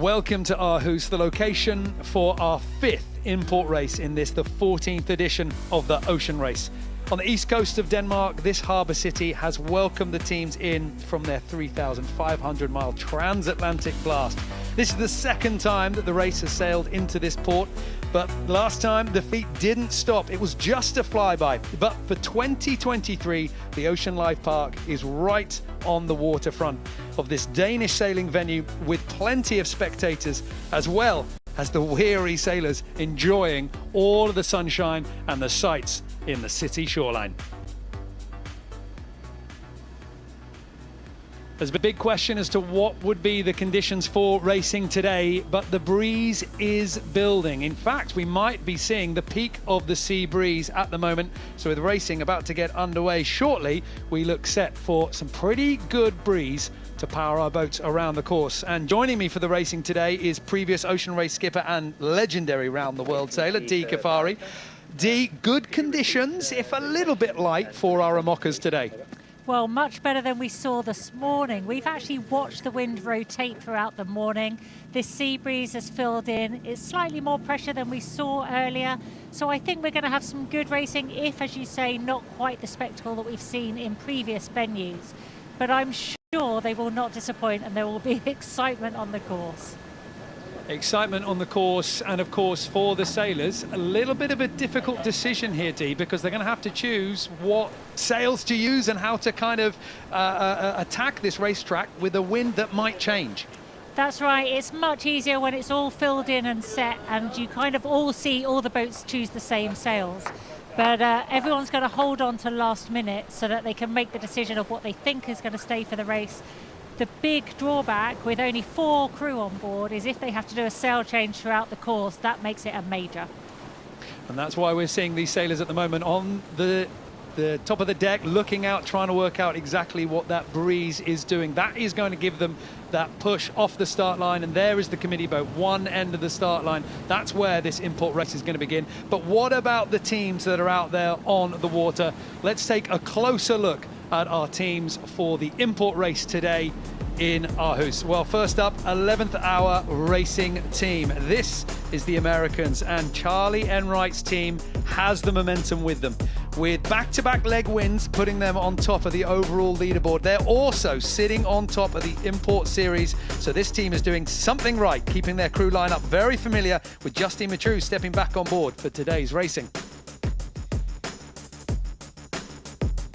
Welcome to Aarhus, the location for our 5th import race in this, the 14th edition of the Ocean Race. On the east coast of Denmark, this harbour city has welcomed the teams in from their 3,500-mile transatlantic blast. This is the second time that the race has sailed into this port, but last time the fleet didn't stop. It was just a flyby. But for 2023, the Ocean Life Park is right on the waterfront of this Danish sailing venue with plenty of spectators, as well as the weary sailors enjoying all of the sunshine and the sights in the city shoreline. There's a big question as to what would be the conditions for racing today, but the breeze is building. In fact, we might be seeing the peak of the sea breeze at the moment. So with racing about to get underway shortly, we look set for some pretty good breeze to power our boats around the course. And joining me for the racing today is previous Ocean Race skipper and legendary round-the-world sailor, Dee Kafari. Dee, good conditions, if a little bit light, for our IMOCAs today. Well, much better than we saw this morning. We've actually watched the wind rotate throughout the morning. This sea breeze has filled in. It's slightly more pressure than we saw earlier. So I think we're going to have some good racing, if, as you say, not quite the spectacle that we've seen in previous venues. But I'm sure they will not disappoint, and there will be excitement on the course. Excitement on the course, and of course for the sailors, a little bit of a difficult decision here, Dee, because they're going to have to choose what sails to use and how to kind of attack this racetrack with a wind that might change. That's right. It's much easier when it's all filled in and set, and you kind of all see all the boats choose the same sails. But everyone's going to hold on to last minute so that they can make the decision of what they think is going to stay for the race. The big drawback with only 4 crew on board is if they have to do a sail change throughout the course, that makes it a major. And that's why we're seeing these sailors at the moment on the top of the deck, looking out, trying to work out exactly what that breeze is doing. That is going to give them that push off the start line, and there is the committee boat, one end of the start line. That's where this import race is going to begin. But what about the teams that are out there on the water? Let's take a closer look at our teams for the import race today in Aarhus. Well, first up, 11th hour racing team. This is the Americans, and Charlie Enright's team has the momentum with them, with back-to-back leg wins putting them on top of the overall leaderboard. They're also sitting on top of the import series, so this team is doing something right, keeping their crew lineup very familiar, with Justine Mathieu stepping back on board for today's racing.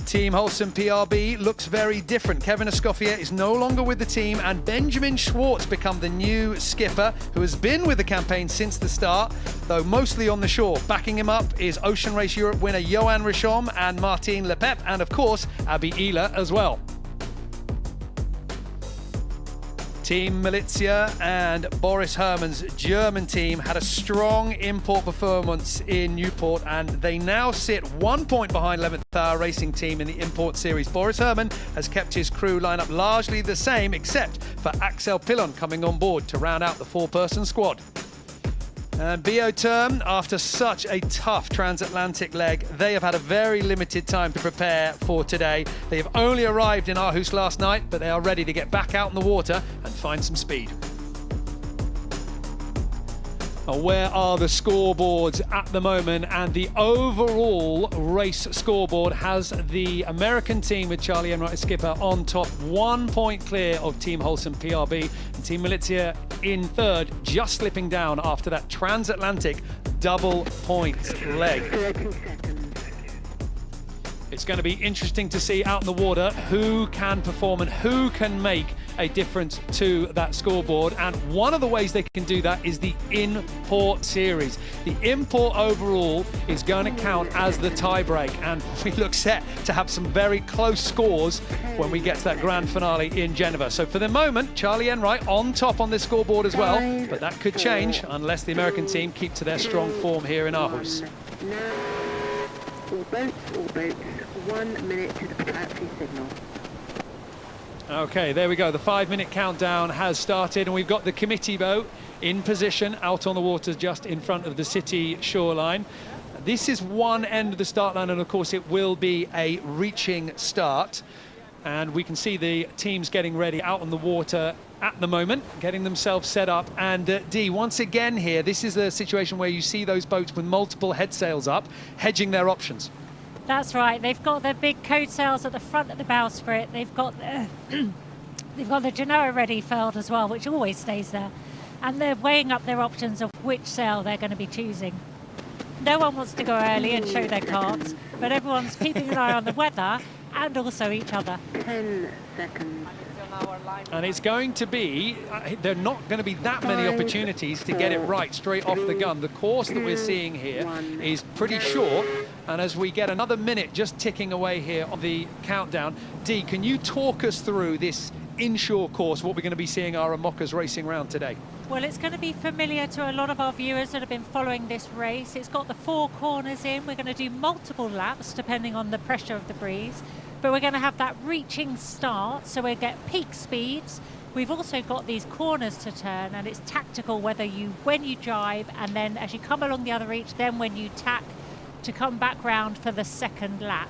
Team Holcim PRB looks very different. Kevin Escoffier is no longer with the team, and Benjamin Schwartz become the new skipper, who has been with the campaign since the start, though mostly on the shore. Backing him up is Ocean Race Europe winner Johan Richomme and Martine Lepep, and of course Abby Ehler as well. Team Militia and Boris Herrmann's German team had a strong import performance in Newport, and they now sit 1 point behind 11th hour racing team in the import series. Boris Herrmann has kept his crew lineup largely the same, except for Axel Pillon coming on board to round out the 4-person squad. And Bioterm, after such a tough transatlantic leg, they have had a very limited time to prepare for today. They have only arrived in Aarhus last night, but they are ready to get back out in the water and find some speed. Where are the scoreboards at the moment? And the overall race scoreboard has the American team with Charlie Enright as skipper on top, 1 point clear of Team Holcim PRB, and Team Militia in third, just slipping down after that transatlantic double point leg. It's going to be interesting to see out in the water who can perform and who can make a difference to that scoreboard. And one of the ways they can do that is the import series. The import overall is going to count as the tiebreak, and we look set to have some very close scores when we get to that grand finale in Geneva. So for the moment, Charlie Enright on top on this scoreboard as well, but that could change unless the American team keep to their strong form here in Aarhus. All boats, 1 minute to the platform signal. Okay, there we go. The 5-minute countdown has started, and we've got the committee boat in position out on the water just in front of the city shoreline. This is one end of the start line, and of course it will be a reaching start. And we can see the teams getting ready out on the water at the moment, getting themselves set up. And Dee, once again here, this is a situation where you see those boats with multiple head sails up, hedging their options. That's right. They've got their big code sails at the front of the bowsprit. They've got they've got the Genoa ready furled as well, which always stays there. And they're weighing up their options of which sail they're going to be choosing. No one wants to go early and show their cards, but everyone's keeping an eye on the weather and also each other. 10 seconds. And it's going to be, there are not going to be that many opportunities to get it right straight off the gun. The course that we're seeing here is pretty short. And as we get another minute just ticking away here on the countdown, Dee, can you talk us through this inshore course, what we're going to be seeing our IMOCAs racing around today? Well, it's going to be familiar to a lot of our viewers that have been following this race. It's got the 4 corners in. We're going to do multiple laps depending on the pressure of the breeze. But we're going to have that reaching start, so we'll get peak speeds. We've also got these corners to turn, and it's tactical when you drive, and then as you come along the other reach, then when you tack to come back round for the second lap.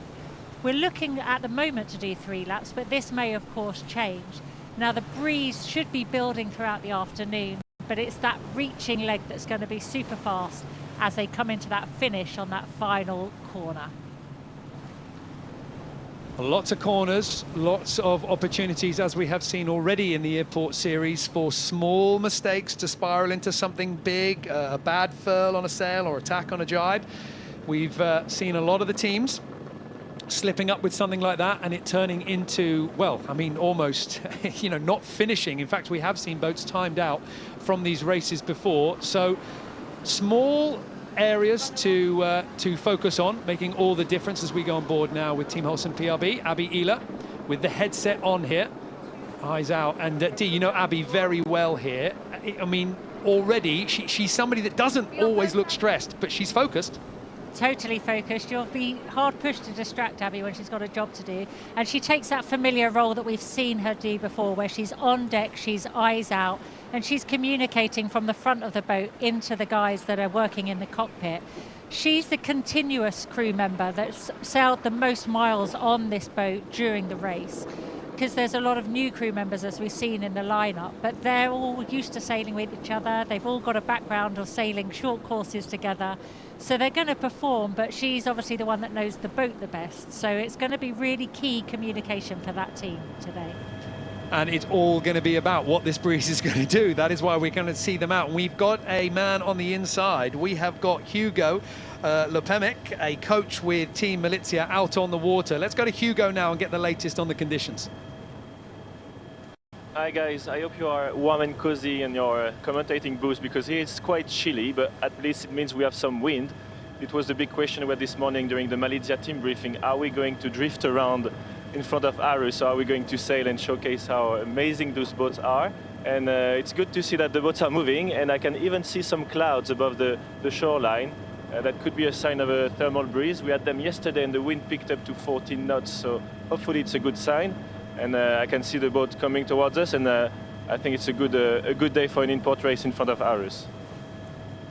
We're looking at the moment to do 3 laps, but this may of course change. Now the breeze should be building throughout the afternoon, but it's that reaching leg that's going to be super fast as they come into that finish on that final corner. Lots of corners, lots of opportunities, as we have seen already in the Airport Series, for small mistakes to spiral into something big, a bad furl on a sail or attack on a jibe. We've seen a lot of the teams slipping up with something like that and it turning into, well, I mean, almost, you know, not finishing. In fact, we have seen boats timed out from these races before. So small areas to focus on, making all the difference as we go on board now with Team Holcim PRB. Abby Ehler with the headset on here, eyes out. And Dee, you know Abby very well here. I mean, already she's somebody that doesn't always look stressed, but she's focused. Totally focused. You'll be hard pushed to distract Abby when she's got a job to do. And she takes that familiar role that we've seen her do before, where she's on deck, she's eyes out, and she's communicating from the front of the boat into the guys that are working in the cockpit. She's the continuous crew member that's sailed the most miles on this boat during the race, because there's a lot of new crew members, as we've seen in the lineup, but they're all used to sailing with each other. They've all got a background of sailing short courses together, so they're going to perform, but she's obviously the one that knows the boat the best. So it's going to be really key communication for that team today. And it's all going to be about what this breeze is going to do. That is why we're going to see them out. And we've got a man on the inside. We have got Hugo Lepemic, a coach with Team Militia, out on the water. Let's go to Hugo now and get the latest on the conditions. Hi guys, I hope you are warm and cozy in your commentating booth, because here it's quite chilly, but at least it means we have some wind. It was the big question we had this morning during the Malaysia team briefing. Are we going to drift around in front of Aarhus, or are we going to sail and showcase how amazing those boats are? And it's good to see that the boats are moving, and I can even see some clouds above the shoreline. That could be a sign of a thermal breeze. We had them yesterday and the wind picked up to 14 knots, so hopefully it's a good sign. And I can see the boat coming towards us, and I think it's a good day for an import race in front of Aarhus.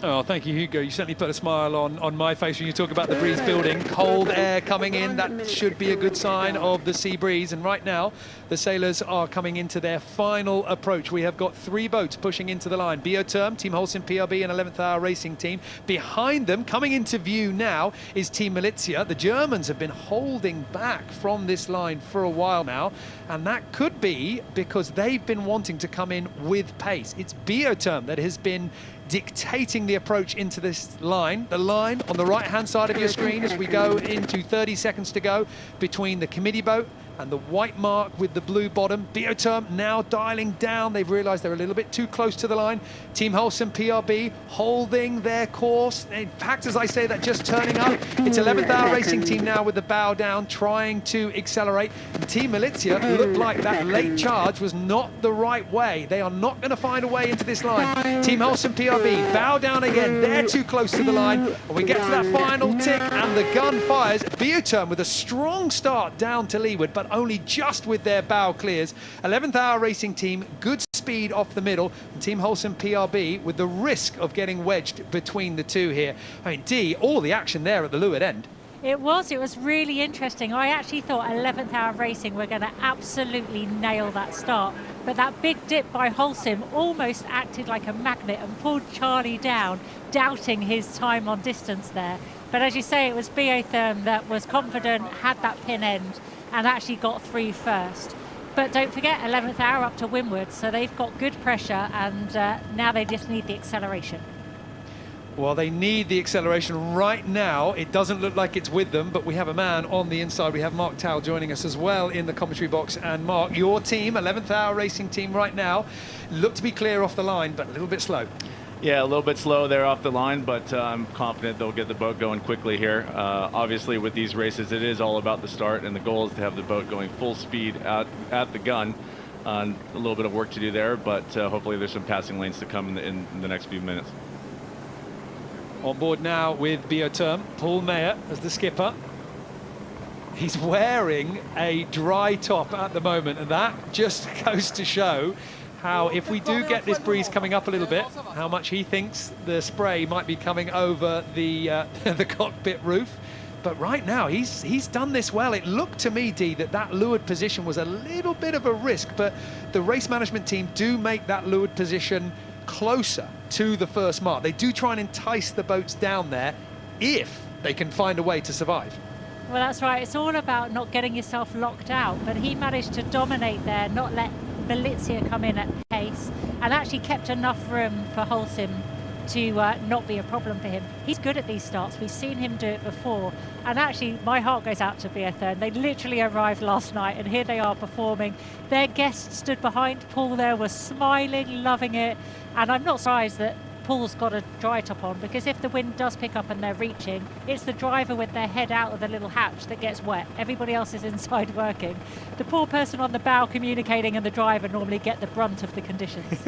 Oh, thank you, Hugo. You certainly put a smile on my face when you talk about the breeze building. Cold air coming in, that should be a good sign of the sea breeze. And right now, the sailors are coming into their final approach. We have got 3 boats pushing into the line. Bioterm, Team Holcim PRB, and 11th Hour Racing Team. Behind them, coming into view now, is Team Militia. The Germans have been holding back from this line for a while now, and that could be because they've been wanting to come in with pace. It's Bioterm that has been dictating the approach into this line. The line on the right-hand side of your screen as we go into 30 seconds to go between the committee boat and the white mark with the blue bottom. Bioterm now dialing down. They've realised they're a little bit too close to the line. Team Holcim PRB holding their course. In fact, as I say that, just turning up. It's 11th Hour Racing Team now with the bow down, trying to accelerate. And Team Militia looked like that late charge was not the right way. They are not going to find a way into this line. Team Holcim PRB, bow down again. They're too close to the line. And we get to that final tick, and the gun fires. Bioterm with a strong start down to leeward, but only just with their bow clears. 11th Hour Racing Team, good speed off the middle, and Team Holcim PRB with the risk of getting wedged between the two here. I mean, Dee, all the action there at the leeward end. It was really interesting. I actually thought 11th Hour Racing were going to absolutely nail that start. But that big dip by Holcim almost acted like a magnet and pulled Charlie down, doubting his time on distance there. But as you say, it was Biotherm that was confident, had that pin end, and actually got through first. But don't forget, 11th hour up to windward, so they've got good pressure, and now they just need the acceleration. Well, they need the acceleration right now. It doesn't look like it's with them, but we have a man on the inside. We have Mark Towle joining us as well in the commentary box. And Mark, your team, 11th hour racing team right now, look to be clear off the line, but a little bit slow. Yeah, a little bit slow there off the line, but I'm confident they'll get the boat going quickly here. Obviously, with these races, it is all about the start, and the goal is to have the boat going full speed at the gun. A little bit of work to do there, but hopefully there's some passing lanes to come in the next few minutes. On board now with Biotherm, Paul Mayer as the skipper. He's wearing a dry top at the moment, and that just goes to show how, if we do get this breeze coming up a little bit, how much he thinks the spray might be coming over the the cockpit roof. But right now, he's done this well. It looked to me, Dee, that leeward position was a little bit of a risk, but the race management team do make that leeward position closer to the first mark. They do try and entice the boats down there if they can find a way to survive. Well, that's right. It's all about not getting yourself locked out, but he managed to dominate there, not let Malizia come in at pace, and actually kept enough room for Holcim to not be a problem for him. He's good at these starts. We've seen him do it before. And actually, my heart goes out to Biotherm. They literally arrived last night, and here they are performing. Their guest stood behind Paul there, was smiling, loving it. And I'm not surprised that Paul's got a dry top on, because if the wind does pick up and they're reaching, it's the driver with their head out of the little hatch that gets wet. Everybody else is inside working. The poor person on the bow communicating and the driver normally get the brunt of the conditions.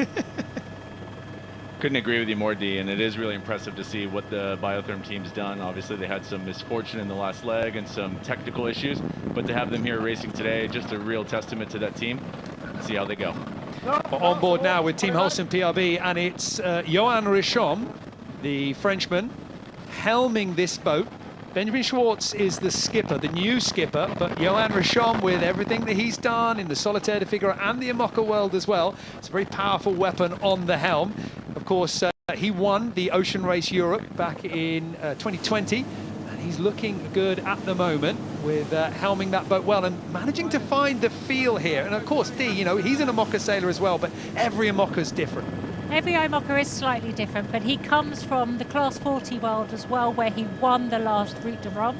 Couldn't agree with you more, Dee, and it is really impressive to see what the Biotherm team's done. Obviously, they had some misfortune in the last leg and some technical issues, but to have them here racing today, just a real testament to that team. Let's see how they go. On board now with Team Holcim PRB, and it's Johan Richomme, the Frenchman, helming this boat. Benjamin Schwartz is the skipper, the new skipper, but Johan Richomme, with everything that he's done in the Solitaire de Figaro and the IMOCA world as well, it's a very powerful weapon on the helm. Of course, he won the Ocean Race Europe back in 2020, and he's looking good at the moment with helming that boat well and managing to find the feel here. And of course, Dee, you know, he's an IMOCA sailor as well, but every IMOCA's different. Every IMOCA is slightly different, but he comes from the Class 40 world as well, where he won the last Route de Rome.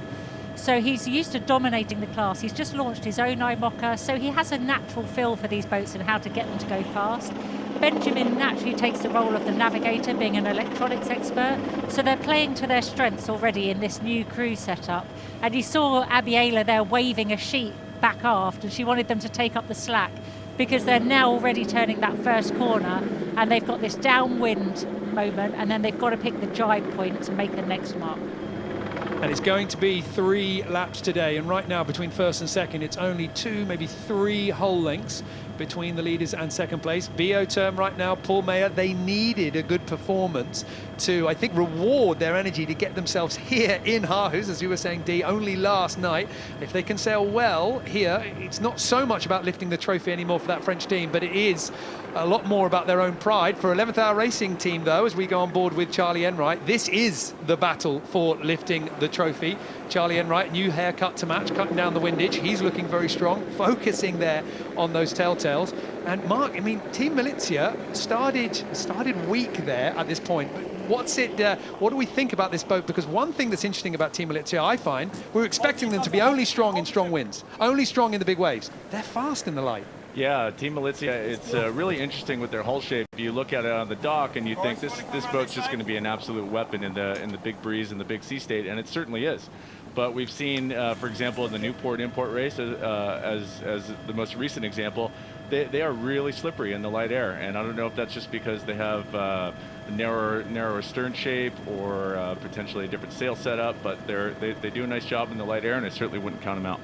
So he's used to dominating the class. He's just launched his own IMOCA, so he has a natural feel for these boats and how to get them to go fast. Benjamin naturally takes the role of the navigator, being an electronics expert, so they're playing to their strengths already in this new crew setup. And you saw Abiela there waving a sheet back aft, and she wanted them to take up the slack, because they're now already turning that first corner, and they've got this downwind moment, and then they've got to pick the jibe point to make the next mark. And it's going to be 3 laps today, and right now between first and second it's only 2, maybe 3 whole lengths between the leaders and second place. Biotherm right now, Paul Mayer, they needed a good performance to, I think, reward their energy to get themselves here in Aarhus, as you were saying, Dee, only last night. If they can sail well here, it's not so much about lifting the trophy anymore for that French team, but it is a lot more about their own pride. For 11th Hour Racing team, though, as we go on board with Charlie Enright, this is the battle for lifting the trophy. Charlie Enright, new haircut to match, cutting down the windage. He's looking very strong, focusing there on those telltales. And Mark, I mean, Team Malizia started weak there at this point. But what do we think about this boat? Because one thing that's interesting about Team Malizia, I find, we're expecting them to be only strong in strong winds, only strong in the big waves. They're fast in the light. Yeah, Team Malizia, it's really interesting with their hull shape. You look at it on the dock and you think this boat's just going to be an absolute weapon in the big breeze and the big sea state, and it certainly is. But we've seen, for example, in the Newport import race, as the most recent example, they are really slippery in the light air, and I don't know if that's just because they have a narrower stern shape or potentially a different sail setup, but they do a nice job in the light air, and I certainly wouldn't count them out.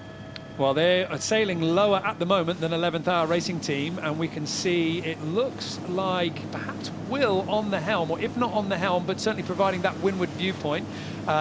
Well, they are sailing lower at the moment than 11th Hour Racing Team, and we can see it looks like perhaps Will on the helm, or if not on the helm, but certainly providing that windward viewpoint.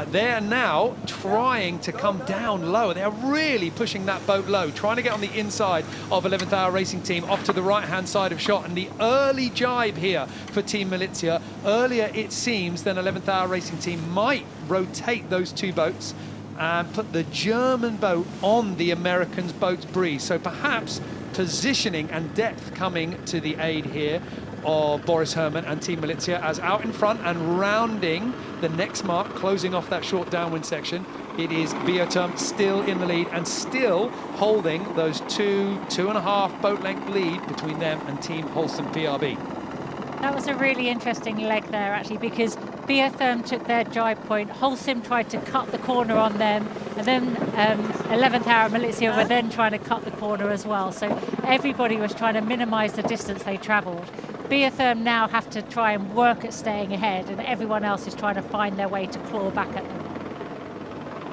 They're now trying to come down lower. They're really pushing that boat low, trying to get on the inside of 11th Hour Racing Team off to the right-hand side of shot. And the early jibe here for Team Milizia, earlier it seems than 11th Hour Racing Team might rotate those two boats and put the German boat on the Americans' boat's breeze. So perhaps positioning and depth coming to the aid here of Boris Herrmann and Team Milizia, as out in front and rounding the next mark, closing off that short downwind section. It is Bioterm still in the lead and still holding those two and a half boat length lead between them and Team Holcim PRB. That was a really interesting leg there, actually, because Biotherm took their jibe point, Holcim tried to cut the corner on them, and then 11th Hour Milizia were then trying to cut the corner as well. So everybody was trying to minimise the distance they travelled. Biotherm now have to try and work at staying ahead, and everyone else is trying to find their way to claw back at them.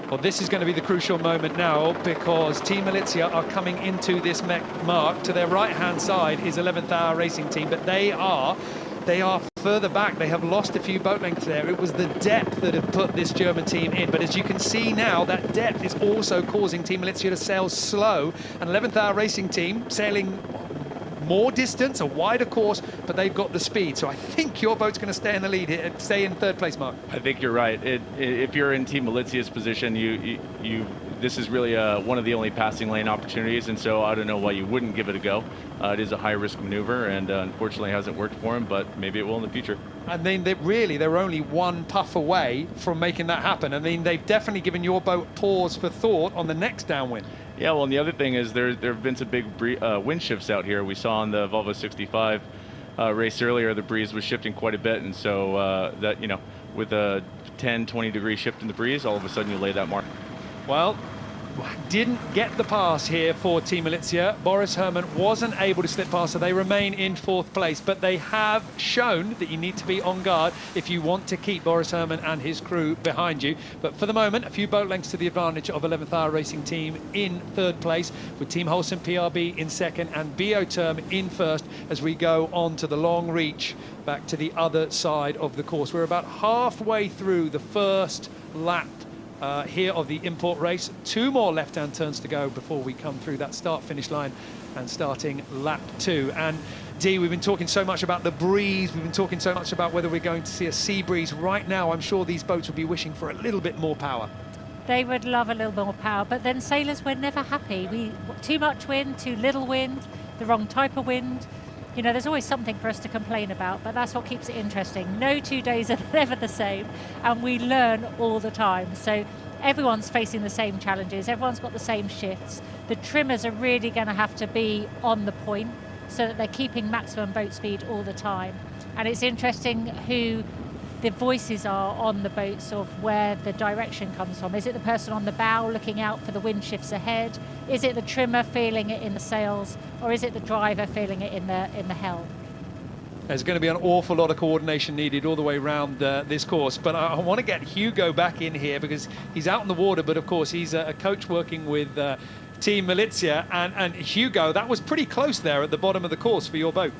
Well, this is going to be the crucial moment now, because Team Milizia are coming into this mark. To their right-hand side is 11th Hour Racing Team, but they are further back. They have lost a few boat lengths there. It was the depth that have put this German team in. But as you can see now, that depth is also causing Team Milizia to sail slow. And 11th Hour Racing Team sailing more distance, a wider course, but they've got the speed. So I think your boat's going to stay in the lead here, stay in third place, Mark. I think you're right. If you're in Team Malizia's position, this is really one of the only passing lane opportunities, and so I don't know why you wouldn't give it a go. It is a high-risk maneuver, and unfortunately hasn't worked for him, but maybe it will in the future. I mean, they're only one puff away from making that happen. I mean, they've definitely given your boat pause for thought on the next downwind. Yeah, well, and the other thing is there have been some big wind shifts out here. We saw on the Volvo 65 race earlier, the breeze was shifting quite a bit, and so that, you know, with a 10-20 degree shift in the breeze, all of a sudden you lay that mark. Well, didn't get the pass here for Team Milizia. Boris Herrmann wasn't able to slip past, so they remain in fourth place. But they have shown that you need to be on guard if you want to keep Boris Herrmann and his crew behind you. But for the moment, a few boat lengths to the advantage of 11th Hour Racing Team in third place, with Team Holcim PRB in second and Bioterm in first, as we go on to the long reach back to the other side of the course. We're about halfway through the first lap here of the import race. Two more left-hand turns to go before we come through that start-finish line and starting lap 2. And Dee, we've been talking so much about the breeze, we've been talking so much about whether we're going to see a sea breeze. Right now, I'm sure these boats will be wishing for a little bit more power. They would love a little more power, but then sailors were never happy. Too much wind, too little wind, the wrong type of wind. You know, there's always something for us to complain about, but that's what keeps it interesting. No 2 days are ever the same, and we learn all the time. So everyone's facing the same challenges, everyone's got the same shifts. The trimmers are really going to have to be on the point so that they're keeping maximum boat speed all the time. And it's interesting who the voices are on the boats of where the direction comes from. Is it the person on the bow looking out for the wind shifts ahead? Is it the trimmer feeling it in the sails? Or is it the driver feeling it in the helm? There's going to be an awful lot of coordination needed all the way around this course. But I want to get Hugo back in here because he's out in the water, but of course he's a coach working with Team Milizia. And Hugo, that was pretty close there at the bottom of the course for your boat.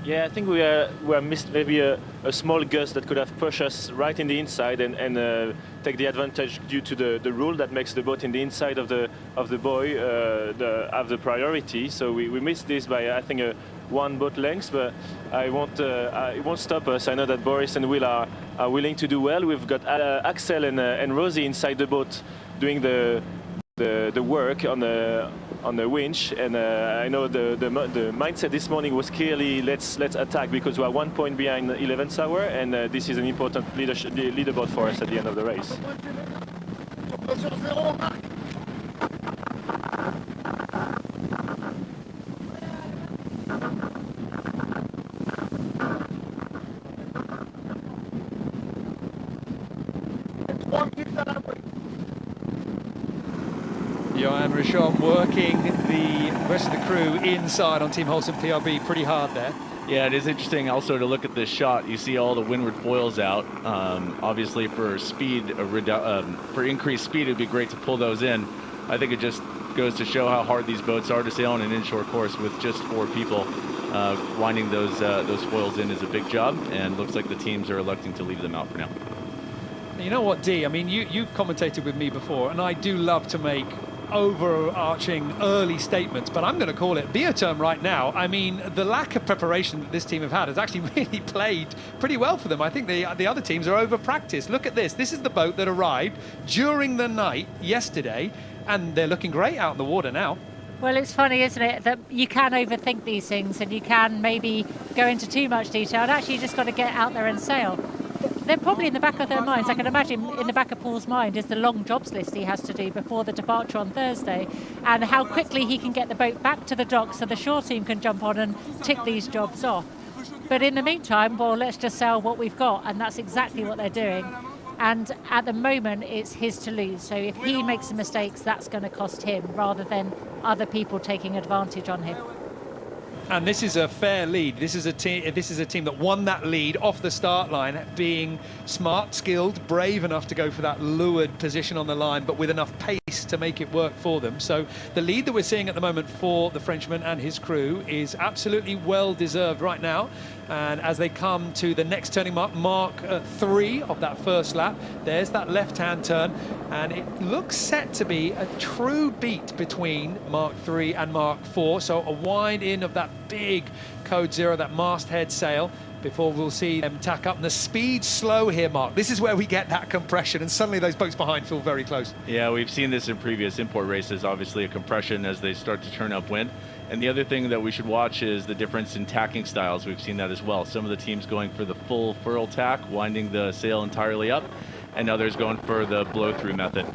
Yeah, I think we missed maybe a small gust that could have pushed us right in the inside and take the advantage due to the rule that makes the boat in the inside of the buoy have the priority. So we missed this by, I think, one boat length, but it won't stop us. I know that Boris and Will are willing to do well. We've got Axel and Rosie inside the boat doing the work on the winch, and I know the mindset this morning was clearly let's attack, because we are 1 point behind 11th hour, and this is an important leaderboard for us at the end of the race. Johan Richon working the rest of the crew inside on Team Holcim PRB pretty hard there. Yeah, it is interesting also to look at this shot. You see all the windward foils out. Obviously for speed, for increased speed, it'd be great to pull those in. I think it just goes to show how hard these boats are to sail on an inshore course with just 4 people. Winding those foils in is a big job, and looks like the teams are electing to leave them out for now. You know what, Dee? I mean, you've commentated with me before, and I do love to make overarching early statements, but I'm going to call it Bioterm right now. I mean, the lack of preparation that this team have had has actually really played pretty well for them. I think the other teams are over practiced. Look at this. This is the boat that arrived during the night yesterday, and they're looking great out in the water now. Well, it's funny, isn't it, that you can overthink these things and you can maybe go into too much detail, and actually you just got to get out there and sail. They're probably in the back of their minds. I can imagine in the back of Paul's mind is the long jobs list he has to do before the departure on Thursday, and how quickly he can get the boat back to the dock so the shore team can jump on and tick these jobs off. But in the meantime, well, let's just sell what we've got, and that's exactly what they're doing. And at the moment, it's his to lose. So if he makes some mistakes, that's going to cost him rather than other people taking advantage on him. And this is a fair lead. This is a team that won that lead off the start line, being smart, skilled, brave enough to go for that leeward position on the line, but with enough pace to make it work for them. So the lead that we're seeing at the moment for the Frenchman and his crew is absolutely well deserved right now. And as they come to the next turning mark, Mark 3 of that first lap, there's that left-hand turn, and it looks set to be a true beat between Mark 3 and Mark 4. So a wind in of that big Code Zero, that masthead sail, before we'll see them tack up. And the speed's slow here, Mark. This is where we get that compression, and suddenly those boats behind feel very close. Yeah, we've seen this in previous import races, obviously a compression as they start to turn upwind. And the other thing that we should watch is the difference in tacking styles. We've seen that as well. Some of the teams going for the full furl tack, winding the sail entirely up, and others going for the blow-through method.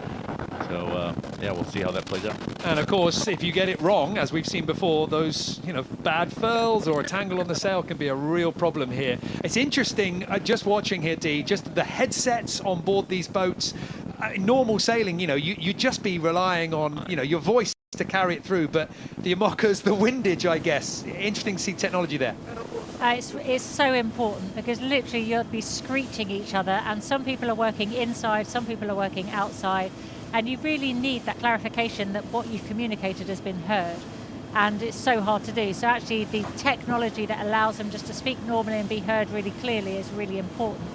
So, yeah, we'll see how that plays out. And of course, if you get it wrong, as we've seen before, those, bad furls or a tangle on the sail can be a real problem here. It's interesting, just watching here, Dee, just the headsets on board these boats. Normal sailing, you'd just be relying on, your voice to carry it through, but the IMOCA's, the windage, I guess. Interesting to see technology there. It's so important, because literally you'll be screeching each other, and some people are working inside, some people are working outside, and you really need that clarification that what you've communicated has been heard, and it's so hard to do. So actually the technology that allows them just to speak normally and be heard really clearly is really important.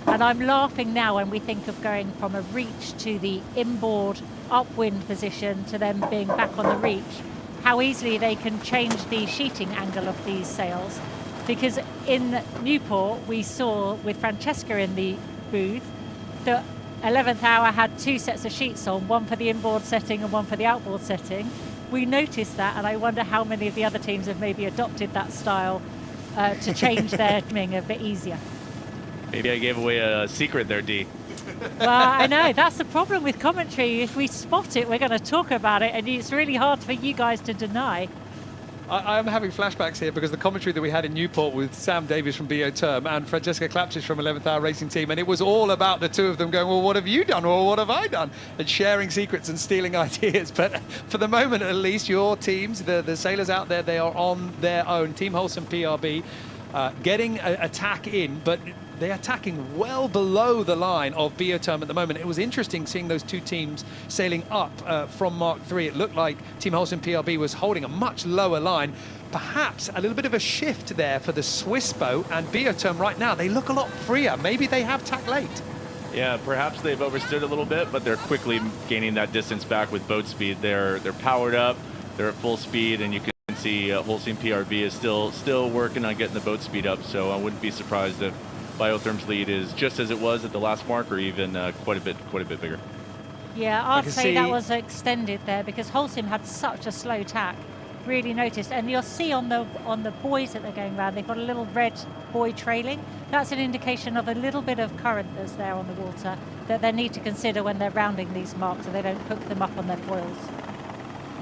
And I'm laughing now when we think of going from a reach to the inboard upwind position to them being back on the reach, how easily they can change the sheeting angle of these sails. Because in Newport, we saw with Francesca in the booth, the 11th hour had 2 sets of sheets on, one for the inboard setting and one for the outboard setting. We noticed that, and I wonder how many of the other teams have maybe adopted that style to change their thing a bit easier. Maybe I gave away a secret there, Dee. Well, I know, that's the problem with commentary. If we spot it, we're going to talk about it, and it's really hard for you guys to deny. I'm having flashbacks here because the commentary that we had in Newport with Sam Davies from Bioterm and Francesca Klapčić from 11th Hour Racing Team, and it was all about the two of them going, well, what have you done, or what have I done, and sharing secrets and stealing ideas. But for the moment, at least, your teams, the sailors out there, they are on their own. Team Holcim PRB getting a tack in, but they are tacking well below the line of Bioterm at the moment. It was interesting seeing those two teams sailing up from Mark 3. It looked like Team Holcim PRB was holding a much lower line. Perhaps a little bit of a shift there for the Swiss boat, and Bioterm right now, they look a lot freer. Maybe they have tack late. Yeah, perhaps they've overstood a little bit, but they're quickly gaining that distance back with boat speed. They're powered up, they're at full speed, and you can see Holcim PRB is still working on getting the boat speed up, so I wouldn't be surprised if Biotherm's lead is just as it was at the last mark, or even quite a bit bigger. Yeah, I'd say that was extended there because Holcim had such a slow tack. Really noticed, and you'll see on the buoys that they're going around, they've got a little red buoy trailing. That's an indication of a little bit of current that's there on the water that they need to consider when they're rounding these marks, so they don't hook them up on their foils.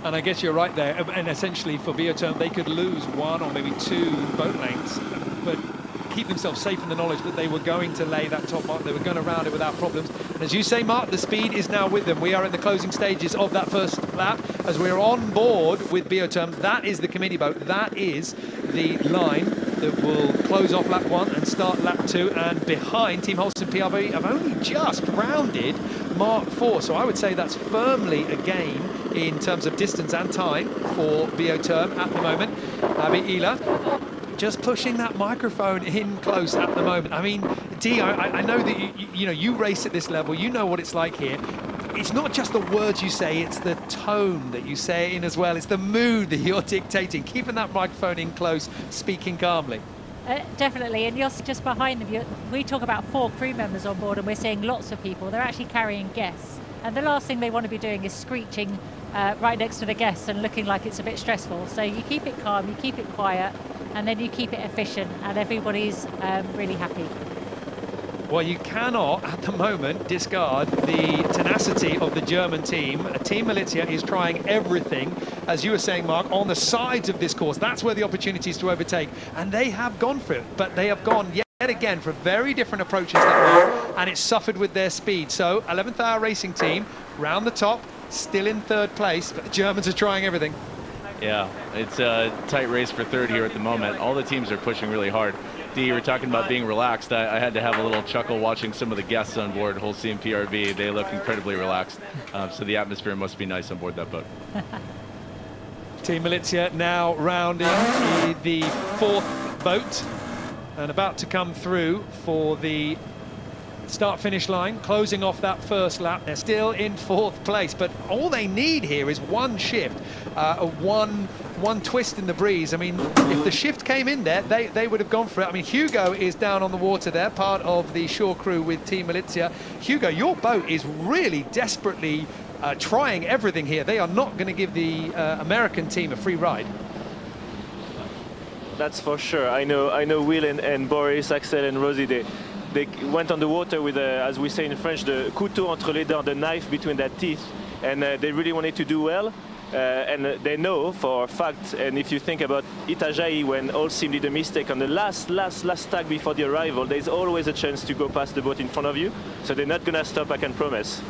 And I guess you're right there. And essentially for Bioterm, they could lose 1 or maybe 2 boat lengths, but keep themselves safe in the knowledge that they were going to lay that top mark. They were going to round it without problems. And as you say, Mark, the speed is now with them. We are in the closing stages of that first lap as we're on board with Bioterm. That is the committee boat. That is the line that will close off lap 1 and start lap 2, and behind Team Holcim PRB have only just rounded Mark 4, so I would say that's firmly a gain in terms of distance and time for Bioterm at the moment. Abi Ila just pushing that microphone in close at the moment. I mean, Dee, I know that you race at this level, you know what it's like here. It's not just the words you say, it's the tone that you say it in as well. It's the mood that you're dictating, keeping that microphone in close, speaking calmly. Definitely, and you're just behind them. We talk about 4 crew members on board, and we're seeing lots of people. They're actually carrying guests, and the last thing they want to be doing is screeching right next to the guests and looking like it's a bit stressful. So you keep it calm, you keep it quiet, and then you keep it efficient, and everybody's really happy. Well, you cannot, at the moment, discard the tenacity of the German team. Team Militia is trying everything, as you were saying, Mark, on the sides of this course. That's where the opportunities to overtake, and they have gone for it, but they have gone yet again for very different approaches that way, and it's suffered with their speed. So, 11th Hour Racing Team, round the top, still in 3rd place, but the Germans are trying everything. Yeah, it's a tight race for 3rd here at the moment. All the teams are pushing really hard. Dee, you were talking about being relaxed. I had to have a little chuckle watching some of the guests on board Holcim PRB. They look incredibly relaxed. So the atmosphere must be nice on board that boat. Team Militia now rounding the 4th boat and about to come through for the start-finish line, closing off that first lap. They're still in 4th place, but all they need here is one shift, one twist in the breeze. I mean, if the shift came in there, they would have gone for it. I mean, Hugo is down on the water there, part of the shore crew with Team Militia. Hugo, your boat is really desperately trying everything here. They are not going to give the American team a free ride. That's for sure. I know Will and Boris, Axel and Rosie, they went on the water with, as we say in French, the couteau entre les dents, the knife between their teeth, and they really wanted to do well. And they know for a fact, and if you think about Itajaí, when Holcim did a mistake on the last tag before the arrival, there's always a chance to go past the boat in front of you, so they're not going to stop, I can promise.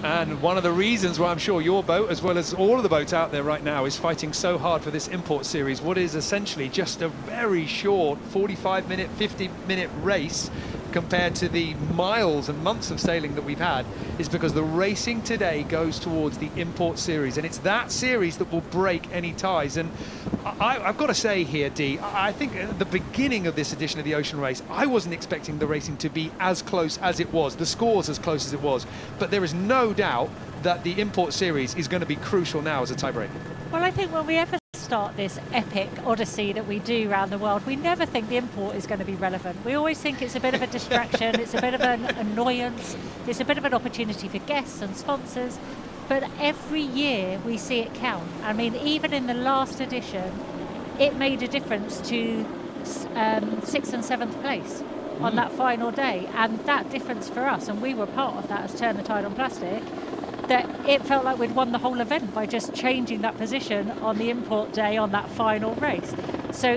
And one of the reasons why I'm sure your boat, as well as all of the boats out there right now, is fighting so hard for this import series, what is essentially just a very short 45-minute, 50-minute race compared to the miles and months of sailing that we've had, is because the racing today goes towards the import series, and it's that series that will break any ties. And I've got to say here, Dee, I think at the beginning of this edition of the Ocean Race, I wasn't expecting the racing to be as close as it was, the scores as close as it was, but there is no doubt that the import series is going to be crucial now as a tiebreaker. Well, I think when we ever start this epic odyssey that we do around the world, we never think the import is going to be relevant. We always think it's a bit of a distraction, it's a bit of an annoyance, it's a bit of an opportunity for guests and sponsors, but every year we see it count. I mean, even in the last edition, it made a difference to 6th and 7th place on that final day, and that difference for us, and we were part of that as Turn the Tide on Plastic, that it felt like we'd won the whole event by just changing that position on the import day on that final race. So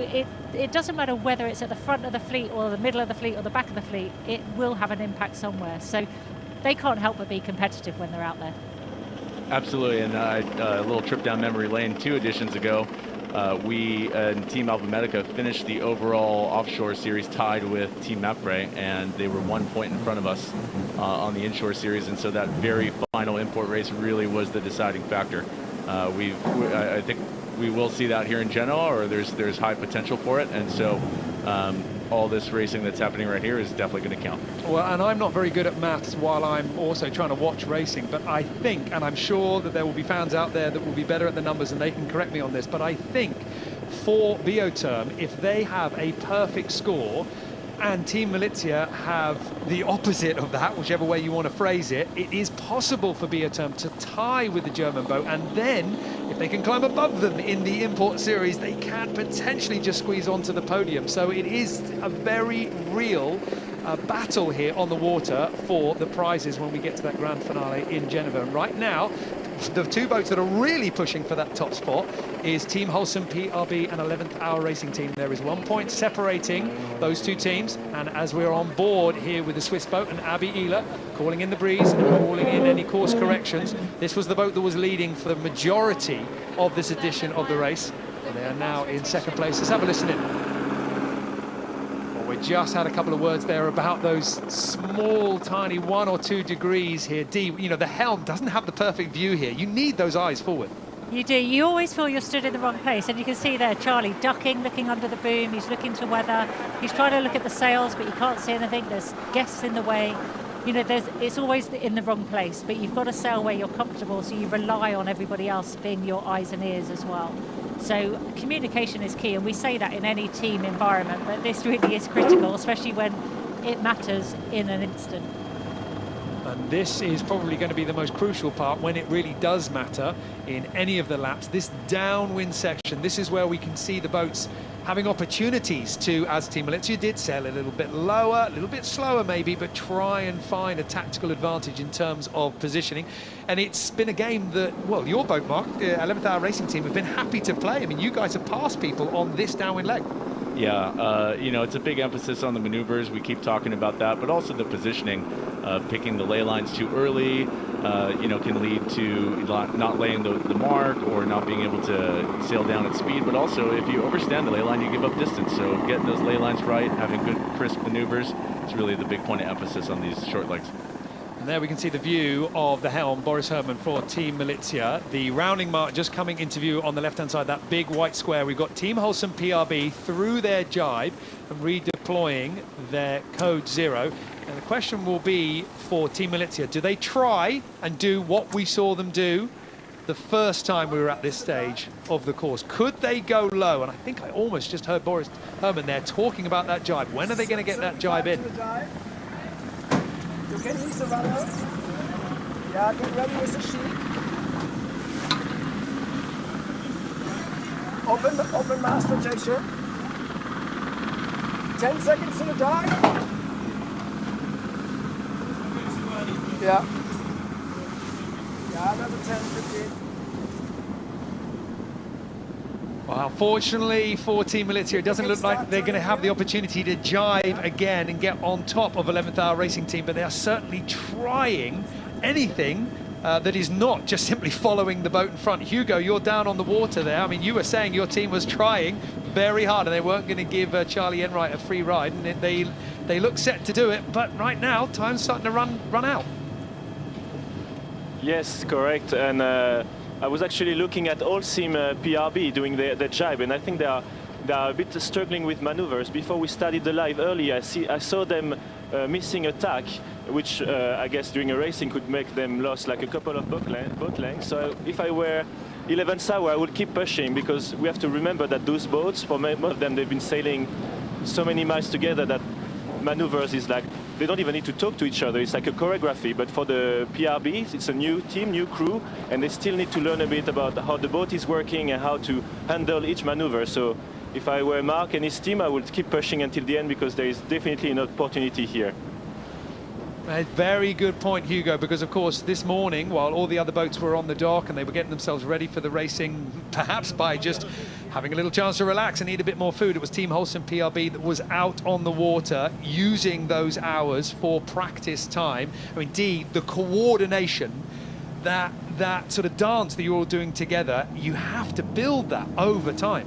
it doesn't matter whether it's at the front of the fleet or the middle of the fleet or the back of the fleet, it will have an impact somewhere. So they can't help but be competitive when they're out there. Absolutely, and a little trip down memory lane 2 editions ago, we and Team Alphamedica finished the overall offshore series tied with Team Mapfre, and they were 1 point in front of us on the inshore series, and so that very final import race really was the deciding factor. I think we will see that here in Genoa, or there's high potential for it, and so all this racing that's happening right here is definitely going to count. Well, and I'm not very good at maths while I'm also trying to watch racing, but I think, and I'm sure that there will be fans out there that will be better at the numbers and they can correct me on this, but I think for Bioterm, if they have a perfect score and Team Militia have the opposite of that, whichever way you want to phrase it, it is possible for Bioterm to tie with the German boat, and then if they can climb above them in the import series, they can potentially just squeeze onto the podium. So it is a very real battle here on the water for the prizes when we get to that grand finale in Geneva. And right now, the 2 boats that are really pushing for that top spot is Team Holcim PRB and 11th Hour Racing Team. There is 1 point separating those 2 teams, and as we're on board here with the Swiss boat and Abi Ila calling in the breeze and calling in any course corrections, this was the boat that was leading for the majority of this edition of the race, and they are now in 2nd place. Let's have a listen in. just had a couple of words there about those small, tiny 1 or 2 degrees here. D, you know, the helm doesn't have the perfect view here. You need those eyes forward. You do. You always feel you're stood in the wrong place. And you can see there Charlie ducking, looking under the boom. He's looking to weather. He's trying to look at the sails, but you can't see anything. There's guests in the way. You know, it's always in the wrong place, but you've got to sail where you're comfortable, so you rely on everybody else being your eyes and ears as well. So communication is key, and we say that in any team environment, but this really is critical, especially when it matters in an instant. And this is probably going to be the most crucial part when it really does matter in any of the laps. This downwind section, this is where we can see the boats having opportunities to, as Team Malizia did, sail a little bit lower, a little bit slower maybe, but try and find a tactical advantage in terms of positioning. And it's been a game that, well, your boat, Mark, 11th Hour Racing Team, have been happy to play. I mean, you guys have passed people on this downwind leg. Yeah, you know, it's a big emphasis on the maneuvers. We keep talking about that, but also the positioning. Picking the ley lines too early, you know, can lead to not laying the mark or not being able to sail down at speed. But also, if you overstand the ley line, you give up distance. So getting those ley lines right, having good, crisp maneuvers, is really the big point of emphasis on these short legs. And there we can see the view of the helm, Boris Herrmann for Team Malizia. The rounding mark just coming into view on the left-hand side, that big white square. We've got Team Holcim PRB through their jibe and redeploying their code 0. And the question will be for Team Malizia, do they try and do what we saw them do the first time we were at this stage of the course? Could they go low? And I think I almost just heard Boris Herrmann there talking about that jibe. When are they going to get that jibe in? You can use the rudder. Yeah, get ready with the sheet. Open mast rotation. 10 seconds to the dive. Yeah. Yeah, another 10, 15. Well, fortunately for Team Malizia, it doesn't look like they're going to have the opportunity to jibe again and get on top of 11th Hour Racing Team, but they are certainly trying anything that is not just simply following the boat in front. Hugo, you're down on the water there. I mean, you were saying your team was trying very hard and they weren't going to give Charlie Enright a free ride, and they look set to do it, but right now, time's starting to run out. Yes, correct. And I was actually looking at Holcim PRB doing the jibe, and I think they are a bit struggling with maneuvers. Before we started the live earlier, I saw them missing a tack, which I guess during a racing could make them lose like a couple of boat lengths. So if I were 11th Hour, I would keep pushing, because we have to remember that those boats, for most of them, they've been sailing so many miles together that maneuvers is like, they don't even need to talk to each other. It's like a choreography. But for the PRB, it's a new team, new crew, and they still need to learn a bit about how the boat is working and how to handle each maneuver. So if I were Mark and his team, I would keep pushing until the end, because there is definitely an opportunity here. A very good point, Hugo, because of course this morning, while all the other boats were on the dock and they were getting themselves ready for the racing, perhaps by just having a little chance to relax and eat a bit more food, it was Team Holcim PRB that was out on the water using those hours for practice time. I mean, Dee, the coordination, that sort of dance that you're all doing together, you have to build that over time.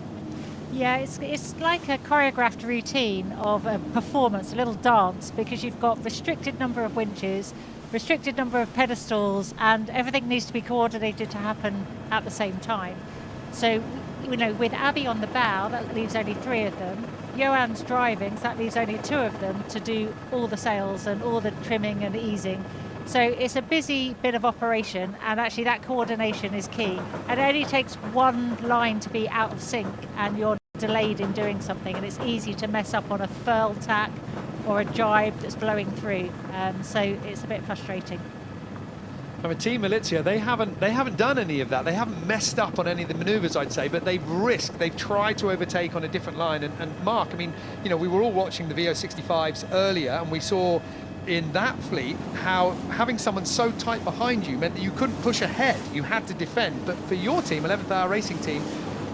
Yeah, it's like a choreographed routine of a performance, a little dance, because you've got restricted number of winches, restricted number of pedestals, and everything needs to be coordinated to happen at the same time. So, you know, with Abby on the bow, that leaves only 3 of them. Johan's driving, so that leaves only 2 of them to do all the sails and all the trimming and easing. So it's a busy bit of operation, and actually that coordination is key. And it only takes one line to be out of sync and you're delayed in doing something, and it's easy to mess up on a furl tack or a jibe that's blowing through. So it's a bit frustrating. I mean, Team Malizia, they haven't done any of that. They haven't messed up on any of the maneuvers, I'd say, but they've risked, they've tried to overtake on a different line. And Mark, I mean, you know, we were all watching the VO65s earlier, and we saw in that fleet how having someone so tight behind you meant that you couldn't push ahead, you had to defend. But for your team, 11th Hour Racing Team,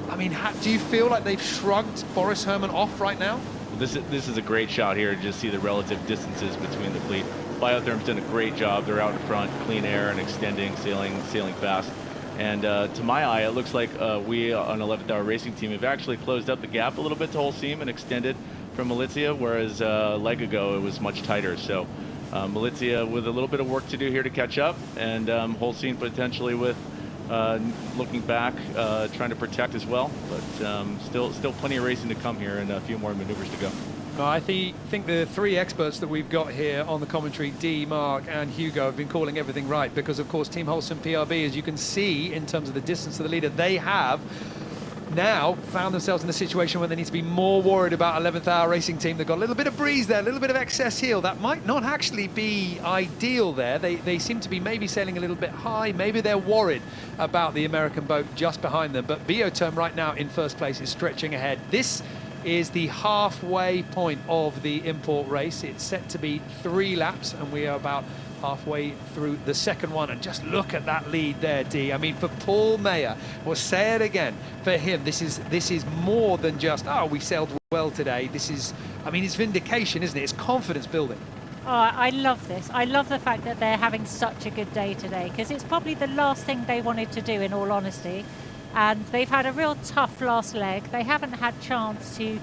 I mean, do you feel like they've shrugged Boris Herrmann off right now? This is a great shot here to just see the relative distances between the fleet. Biotherm's done a great job. They're out in front, clean air and extending, sailing fast. And to my eye, it looks like we on 11th Hour Racing Team have actually closed up the gap a little bit to Holcim and extended from Malizia, whereas a leg ago it was much tighter. So Malizia with a little bit of work to do here to catch up, and Holstein potentially with looking back, trying to protect as well. But still plenty of racing to come here and a few more maneuvers to go. I think the three experts that we've got here on the commentary, Dee, Mark and Hugo, have been calling everything right, because of course Team Holcim PRB, as you can see in terms of the distance to the leader, they have now found themselves in a situation where they need to be more worried about 11th Hour Racing Team. They've got a little bit of breeze there, a little bit of excess heel. That might not actually be ideal there. They seem to be maybe sailing a little bit high. Maybe they're worried about the American boat just behind them. But Bioterm right now in first place is stretching ahead. This is the halfway point of the import race. It's set to be 3 laps, and we are about halfway through the second one. And just look at that lead there, Dee. I mean, for Paul Meyer, we'll say it again, for him, this is more than just, oh, we sailed well today. This is, I mean, it's vindication, isn't it? It's confidence building. Oh, I love this. I love the fact that they're having such a good day today, because it's probably the last thing they wanted to do, in all honesty. And they've had a real tough last leg. They haven't had chance to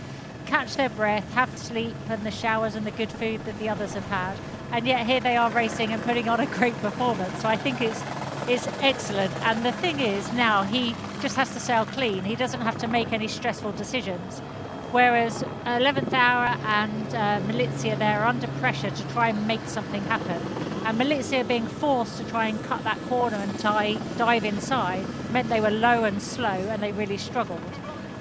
catch their breath, have sleep and the showers and the good food that the others have had. And yet here they are racing and putting on a great performance. So I think it's excellent. And the thing is, now he just has to sail clean. He doesn't have to make any stressful decisions. Whereas 11th Hour and Malizia, they're under pressure to try and make something happen. And Malizia being forced to try and cut that corner and dive inside meant they were low and slow, and they really struggled.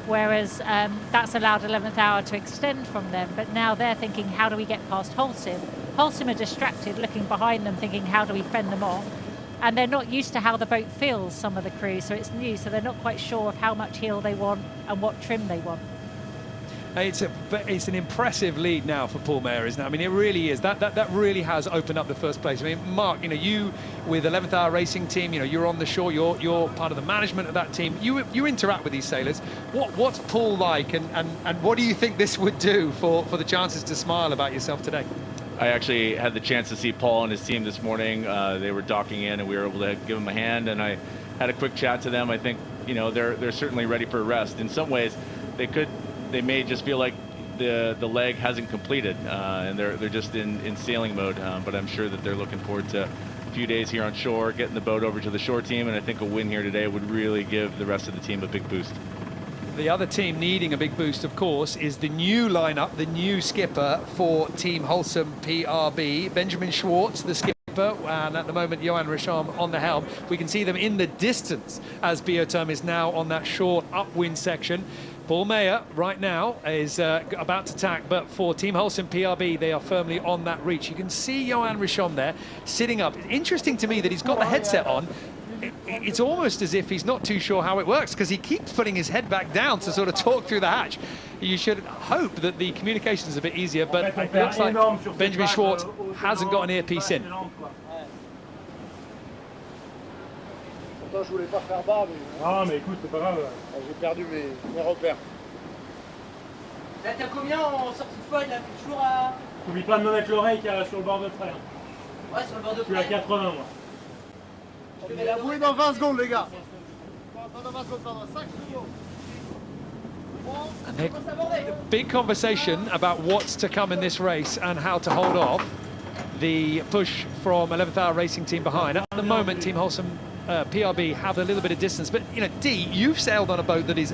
Whereas that's allowed 11th Hour to extend from them. But now they're thinking, how do we get past Holcim? Holcim are distracted, looking behind them, thinking, how do we fend them off? And they're not used to how the boat feels, some of the crew, so it's new. So they're not quite sure of how much heel they want and what trim they want. It's an impressive lead now for Paul Meyer, isn't it? I mean, it really is. That really has opened up the first place. I mean, Mark, you with 11th Hour Racing Team, you're on the shore. You're part of the management of that team. You interact with these sailors. What's Paul like, and what do you think this would do for the chances to smile about yourself today? I actually had the chance to see Paul and his team this morning. They were docking in, and we were able to give them a hand, and I had a quick chat to them. I think they're certainly ready for a rest. In some ways, they may just feel like the leg hasn't completed, and they're just in sailing mode. But I'm sure that they're looking forward to a few days here on shore, getting the boat over to the shore team, and I think a win here today would really give the rest of the team a big boost. The other team needing a big boost, of course, is the new lineup, the new skipper for Team Holcim PRB, Benjamin Schwartz, the skipper, and at the moment Johan Risham on the helm. We can see them in the distance as Bioterm is now on that short upwind section. Paul Meyer right now is about to tack, but for Team Holcim PRB, they are firmly on that reach. You can see Johan Risham there sitting up. Interesting to me that he's got the headset on. It's almost as if he's not too sure how it works, because he keeps putting his head back down to sort of talk through the hatch. You should hope that the communication is a bit easier, but it looks like Benjamin Schwartz hasn't got an earpiece in. Je voulais pas faire bas, mais... Ah, mais écoute, c'est pas grave. J'ai perdu mes repères. Là, t'as combien en sortie de feuille, là? T'es toujours à... N'oublie pas de me mettre l'oreille qu'il y a sur le bord de frein. Ouais, sur le bord de Je suis à 80, moi. Je vais la bouée dans 20 secondes, les gars. Pas dans 20 secondes, pardon, 5 secondes. And big conversation about what's to come in this race and how to hold off the push from 11th Hour Racing Team behind. At the moment, Team Holcim PRB have a little bit of distance, but Dee, you've sailed on a boat that is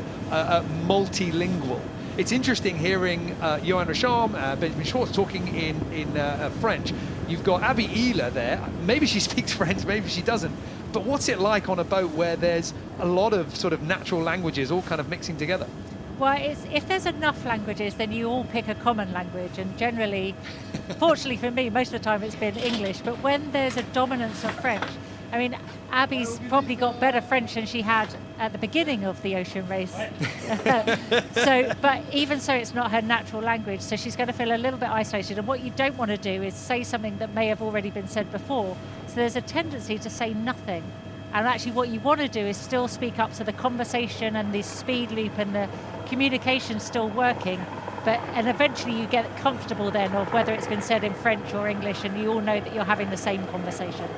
multilingual. It's interesting hearing Johan Risham, Benjamin Schwartz talking in French. You've got Abby Ehler there. Maybe she speaks French, maybe she doesn't. But what's it like on a boat where there's a lot of sort of natural languages all kind of mixing together? Well, if there's enough languages, then you all pick a common language, and generally, fortunately for me, most of the time it's been English. But when there's a dominance of French, I mean, Abby's probably got better French than she had at the beginning of the ocean race. But even so, it's not her natural language, so she's going to feel a little bit isolated. And what you don't want to do is say something that may have already been said before. So there's a tendency to say nothing. And actually what you want to do is still speak up, so the conversation and the speed loop and the communication's still working. And eventually you get comfortable then of whether it's been said in French or English, and you all know that you're having the same conversation.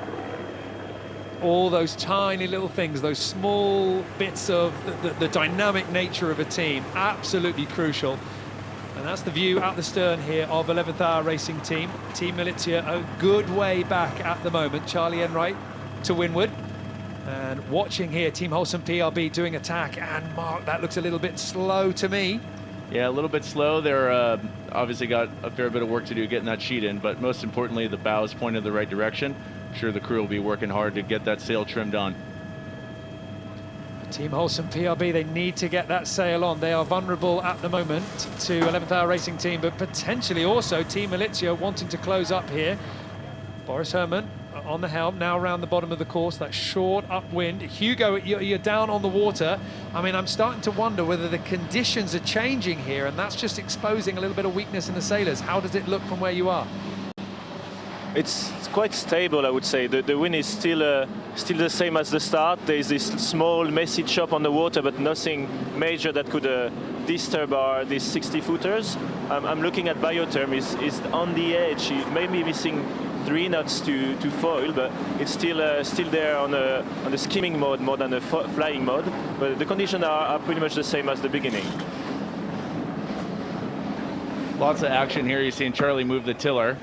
All those tiny little things, those small bits of the dynamic nature of a team, absolutely crucial. And that's the view out the stern here of 11th Hour Racing Team. Team Milizia a good way back at the moment. Charlie Enright to windward. And watching here, Team Wholesome PRB doing attack. And Mark, that looks a little bit slow to me. Yeah, a little bit slow. They're obviously got a fair bit of work to do getting that sheet in, but most importantly, the bow is pointed in the right direction. I'm sure the crew will be working hard to get that sail trimmed on. Team Wholesome PRB, they need to get that sail on. They are vulnerable at the moment to 11th Hour Racing Team, but potentially also Team Milizia wanting to close up here. Boris Herrmann on the helm, now around the bottom of the course, that short upwind. Hugo, you're down on the water. I mean, I'm starting to wonder whether the conditions are changing here, and that's just exposing a little bit of weakness in the sailors. How does it look from where you are? It's quite stable, I would say. The wind is still the same as the start. There's this small messy chop on the water, but nothing major that could disturb these 60-footers. I'm looking at Biotherm. Is on the edge. He may be missing 3 knots to foil, but it's still there on the skimming mode more than the flying mode. But the conditions are pretty much the same as the beginning. Lots of action here. You're seeing Charlie move the tiller.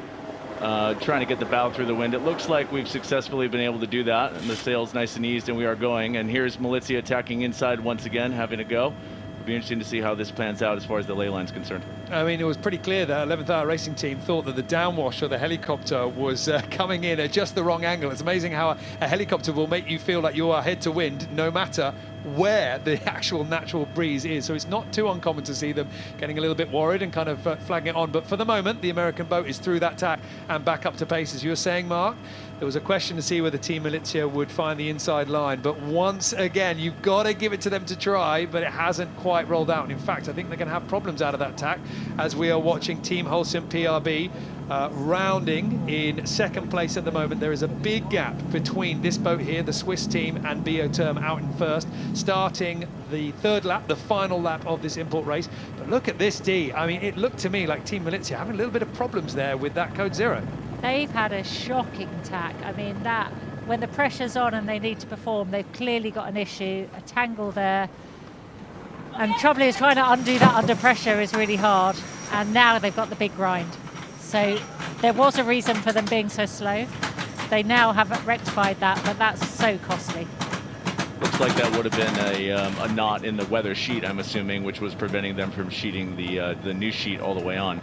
Trying to get the bow through the wind. It looks like we've successfully been able to do that, and the sail's nice and eased, and we are going. And here's Milizia attacking inside once again, having a go. It'll be interesting to see how this plans out as far as the ley line's concerned. I mean, it was pretty clear that 11th Hour Racing Team thought that the downwash of the helicopter was coming in at just the wrong angle. It's amazing how a helicopter will make you feel like you are head to wind, no matter where the actual natural breeze is. So it's not too uncommon to see them getting a little bit worried and kind of flagging it on. But for the moment, the American boat is through that tack and back up to pace. As you were saying, Mark, there was a question to see whether Team Milizia would find the inside line. But once again, you've got to give it to them to try, but it hasn't quite rolled out. And in fact, I think they're going to have problems out of that tack as we are watching Team Wholesome PRB rounding in second place at the moment. There is a big gap between this boat here, the Swiss team, and Biotherm out in first, starting the third lap, the final lap of this import race. But look at this D. I mean, it looked to me like Team Milizia having a little bit of problems there with that code 0. They've had a shocking tack. I mean, that when the pressure's on and they need to perform, they've clearly got an issue, a tangle there. And trouble is, trying to undo that under pressure is really hard. And now they've got the big grind. So there was a reason for them being so slow. They now have rectified that, but that's so costly. Looks like that would have been a knot in the weather sheet, I'm assuming, which was preventing them from sheeting the new sheet all the way on.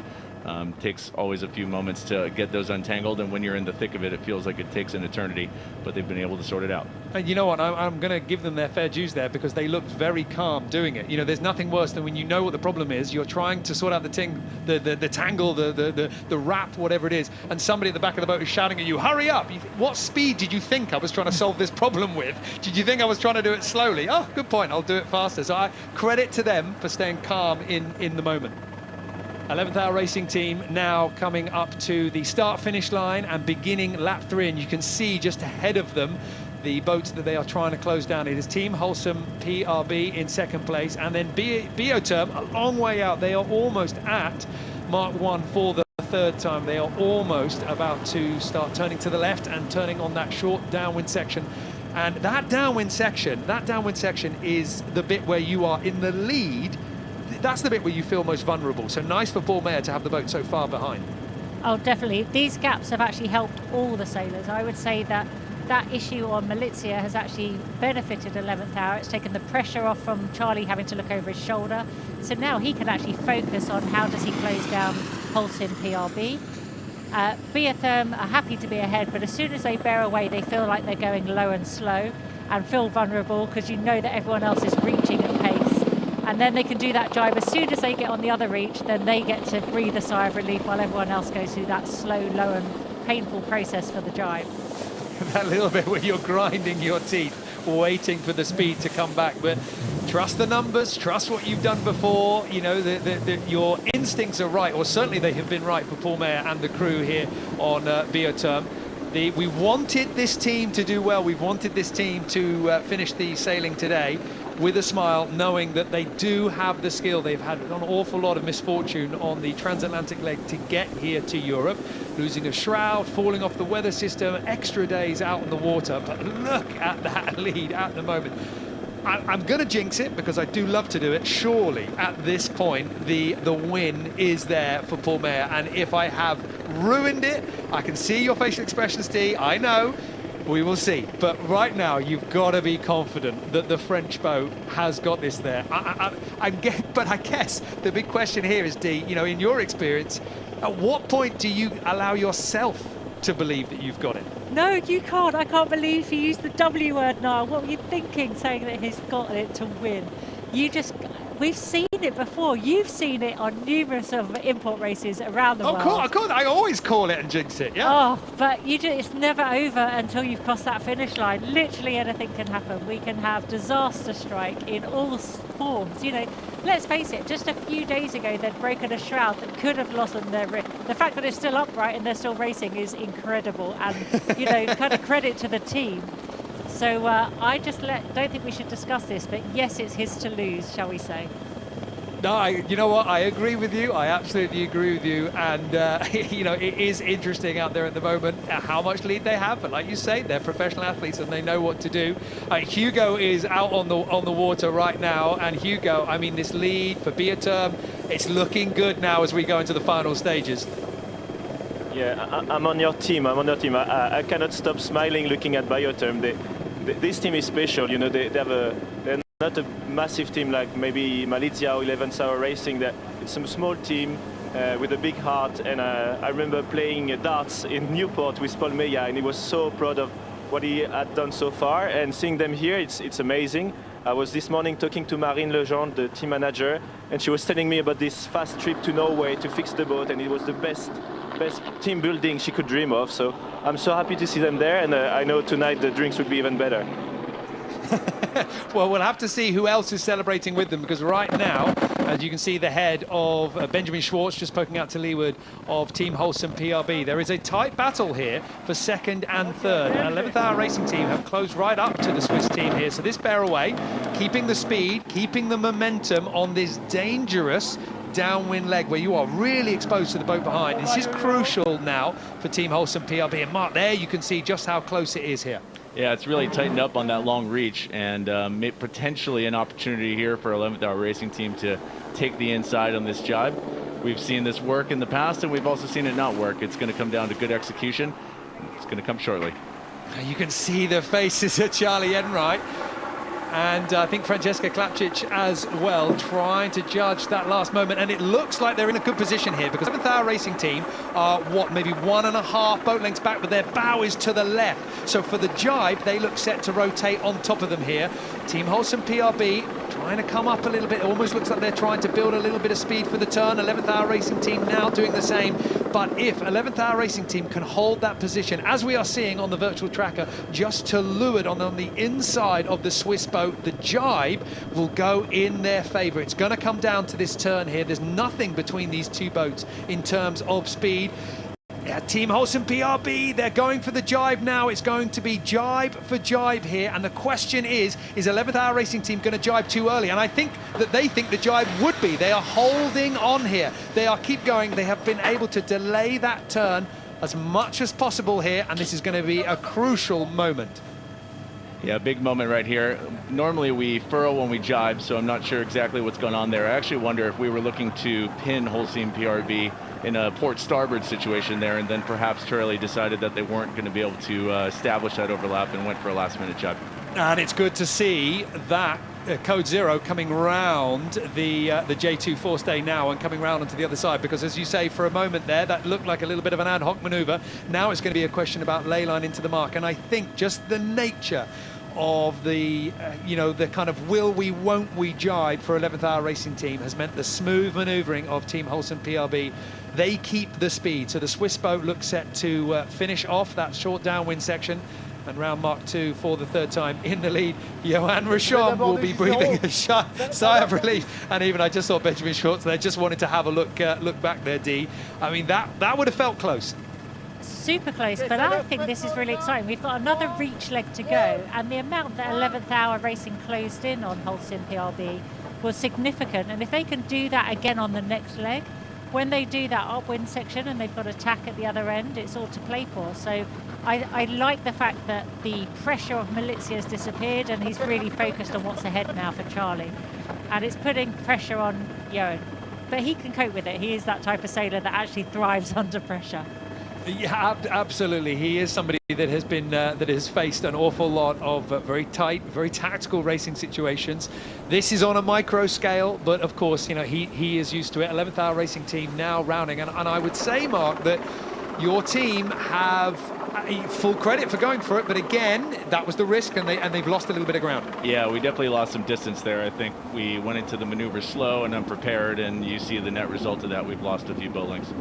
Takes always a few moments to get those untangled, and when you're in the thick of it, it feels like it takes an eternity, but they've been able to sort it out. And you know what, I'm going to give them their fair dues there, because they looked very calm doing it. You know, there's nothing worse than when you know what the problem is, you're trying to sort out the tangle, the wrap, whatever it is, and somebody at the back of the boat is shouting at you, hurry up! What speed did you think I was trying to solve this problem with? Did you think I was trying to do it slowly? Oh, good point, I'll do it faster. So I credit to them for staying calm in the moment. 11th Hour Racing Team now coming up to the start-finish line and beginning lap 3, and you can see just ahead of them the boats that they are trying to close down. It is Team Wholesome PRB in second place, and then Biotherm a long way out. They are almost at Mark 1 for the third time. They are almost about to start turning to the left and turning on that short downwind section. And that downwind section is the bit where you are in the lead. That's the bit where you feel most vulnerable. So nice for Paul Mayer to have the boat so far behind. Oh, definitely. These gaps have actually helped all the sailors. I would say that that issue on Milizia has actually benefited 11th Hour. It's taken the pressure off from Charlie having to look over his shoulder. So now he can actually focus on how does he close down Wholesome PRB. Biotherm are happy to be ahead, but as soon as they bear away, they feel like they're going low and slow and feel vulnerable, because you know that everyone else is reaching at pace. And then they can do that jibe. As soon as they get on the other reach, then they get to breathe a sigh of relief while everyone else goes through that slow, low and painful process for the jibe. That little bit where you're grinding your teeth, waiting for the speed to come back. But trust the numbers, trust what you've done before. You know, your instincts are right, or certainly they have been right for Paul Mayer and the crew here on Biotherm. We wanted this team to do well. We wanted this team to finish the sailing today with a smile, knowing that they do have the skill. They've had an awful lot of misfortune on the transatlantic leg to get here to Europe, losing a shroud, falling off the weather system, extra days out in the water. But look at that lead at the moment. I'm going to jinx it because I do love to do it. Surely, at this point, the win is there for Paul Meyer. And if I have ruined it, I can see your facial expressions, Dee. I know. We will see. But right now, you've got to be confident that the French boat has got this there. But I guess the big question here is, Dee, you know, in your experience, at what point do you allow yourself to believe that you've got it? No, you can't. I can't believe you used the W word, Niall. What were you thinking, saying that he's got it to win? We've seen it before. You've seen it on numerous of import races around the world. Of course, I always call it and jinx it, yeah. Oh, but it's never over until you've crossed that finish line. Literally anything can happen. We can have disaster strike in all forms. You know, let's face it, just a few days ago they'd broken a shroud that could have lost them their wrist. The fact that it's still upright and they're still racing is incredible, and you know, kind of credit to the team. So I just don't think we should discuss this, but yes, it's his to lose, shall we say. No, you know what? I agree with you. I absolutely agree with you. And, you know, it is interesting out there at the moment how much lead they have. But like you say, they're professional athletes and they know what to do. Hugo is out on the water right now. And Hugo, I mean, this lead for Bioterm, it's looking good now as we go into the final stages. Yeah, I'm on your team. I cannot stop smiling looking at Bioterm. This team is special. You know, they're not a massive team like maybe Malizia or 11th Hour Racing. It's a small team with a big heart. And I remember playing darts in Newport with Paul Meyer, and he was so proud of what he had done so far. And seeing them here, it's amazing. I was this morning talking to Marine Legendre, the team manager, and she was telling me about this fast trip to Norway to fix the boat, and it was the best team building she could dream of. So I'm so happy to see them there, and I know tonight the drinks would be even better. Well, we'll have to see who else is celebrating with them, because right now, as you can see, the head of Benjamin Schwartz just poking out to leeward of Team Holcim PRB. There is a tight battle here for second and third. 11th Hour Racing team have closed right up to the Swiss team here. So this bear away, keeping the speed, keeping the momentum on this dangerous downwind leg where you are really exposed to the boat behind. This is crucial now for Team Holcim PRB. And Mark, there you can see just how close it is here. Yeah, it's really tightened up on that long reach, and potentially an opportunity here for 11th Hour Racing team to take the inside on this jibe. We've seen this work in the past, and we've also seen it not work. It's going to come down to good execution. It's going to come shortly. You can see the faces of Charlie Enright and I think Francesca Klapčić as well, trying to judge that last moment. And it looks like they're in a good position here, because 11th Hour Racing team are, maybe 1.5 boat lengths back, but their bow is to the left. So for the jibe, they look set to rotate on top of them here. Team Holcim PRB trying to come up a little bit. It almost looks like they're trying to build a little bit of speed for the turn. 11th Hour Racing team now doing the same. But if 11th Hour Racing team can hold that position, as we are seeing on the virtual tracker, just to leeward on the inside of the Swiss boat, the jibe will go in their favour. It's going to come down to this turn here. There's nothing between these two boats in terms of speed. Yeah, Team Holcim PRB, they're going for the jibe now. It's going to be jibe for jibe here. And the question is 11th Hour Racing team going to jibe too early? And I think that they think the jibe would be. They are holding on here. They are keep going. They have been able to delay that turn as much as possible here. And this is going to be a crucial moment. Yeah, big moment right here. Normally we furrow when we jibe, so I'm not sure exactly what's going on there. I actually wonder if we were looking to pin Holcim PRB in a port starboard situation there, and then perhaps Charlie decided that they weren't going to be able to establish that overlap and went for a last-minute jibe. And it's good to see that Code Zero coming round the J2 forestay now and coming round onto the other side, because as you say, for a moment there, that looked like a little bit of an ad hoc maneuver. Now it's going to be a question about ley line into the mark, and I think just the nature of the the kind of will we, won't we jibe for 11th Hour Racing team has meant the smooth manoeuvring of Team Holcim PRB. They keep the speed, so the Swiss boat looks set to finish off that short downwind section, and round Mark 2 for the third time in the lead. Johan Rochon will be breathing a sigh of relief, and even I just saw Benjamin Schwartz there, just wanted to have a look back there, Dee. I mean, that would have felt close. Super close, but I think this is really exciting. We've got another reach leg to go, and the amount that 11th Hour Racing closed in on Holcim PRB was significant, and if they can do that again on the next leg, when they do that upwind section and they've got attack at the other end, it's all to play for. So I like the fact that the pressure of Malizia has disappeared and he's really focused on what's ahead now for Charlie. And it's putting pressure on Johan. But he can cope with it. He is that type of sailor that actually thrives under pressure. Yeah, absolutely. He is somebody that has been that has faced an awful lot of very tight, very tactical racing situations. This is on a micro scale, but of course, you know, he is used to it. 11th Hour Racing Team now rounding, and I would say, Mark, that your team have full credit for going for it, but again, that was the risk, and they've lost a little bit of ground. Yeah, we definitely lost some distance there. I think we went into the maneuver slow and unprepared, and you see the net result of that. We've lost a few boat lengths.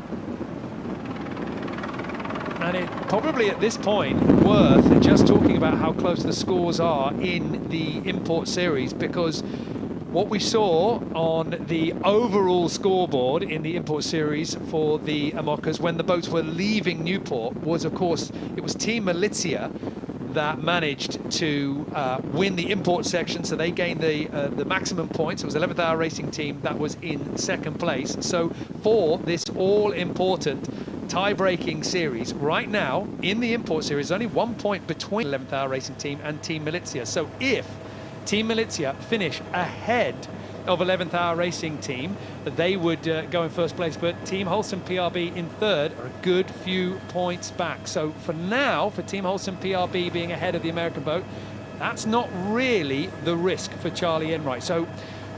And it probably at this point worth just talking about how close the scores are in the import series, because what we saw on the overall scoreboard in the import series for the IMOCAs when the boats were leaving Newport was, of course, it was Team Malizia that managed to win the import section, so they gained the maximum points. It was 11th Hour Racing Team that was in second place. So for this all-important tie-breaking series, right now in the import series, only 1 point between 11th Hour Racing Team and Team Malizia. So if Team Malizia finish ahead of 11th Hour Racing Team, they would go in first place, but Team Holcim PRB in third are a good few points back. So for now, for Team Holcim PRB being ahead of the American boat, that's not really the risk for Charlie Enright. So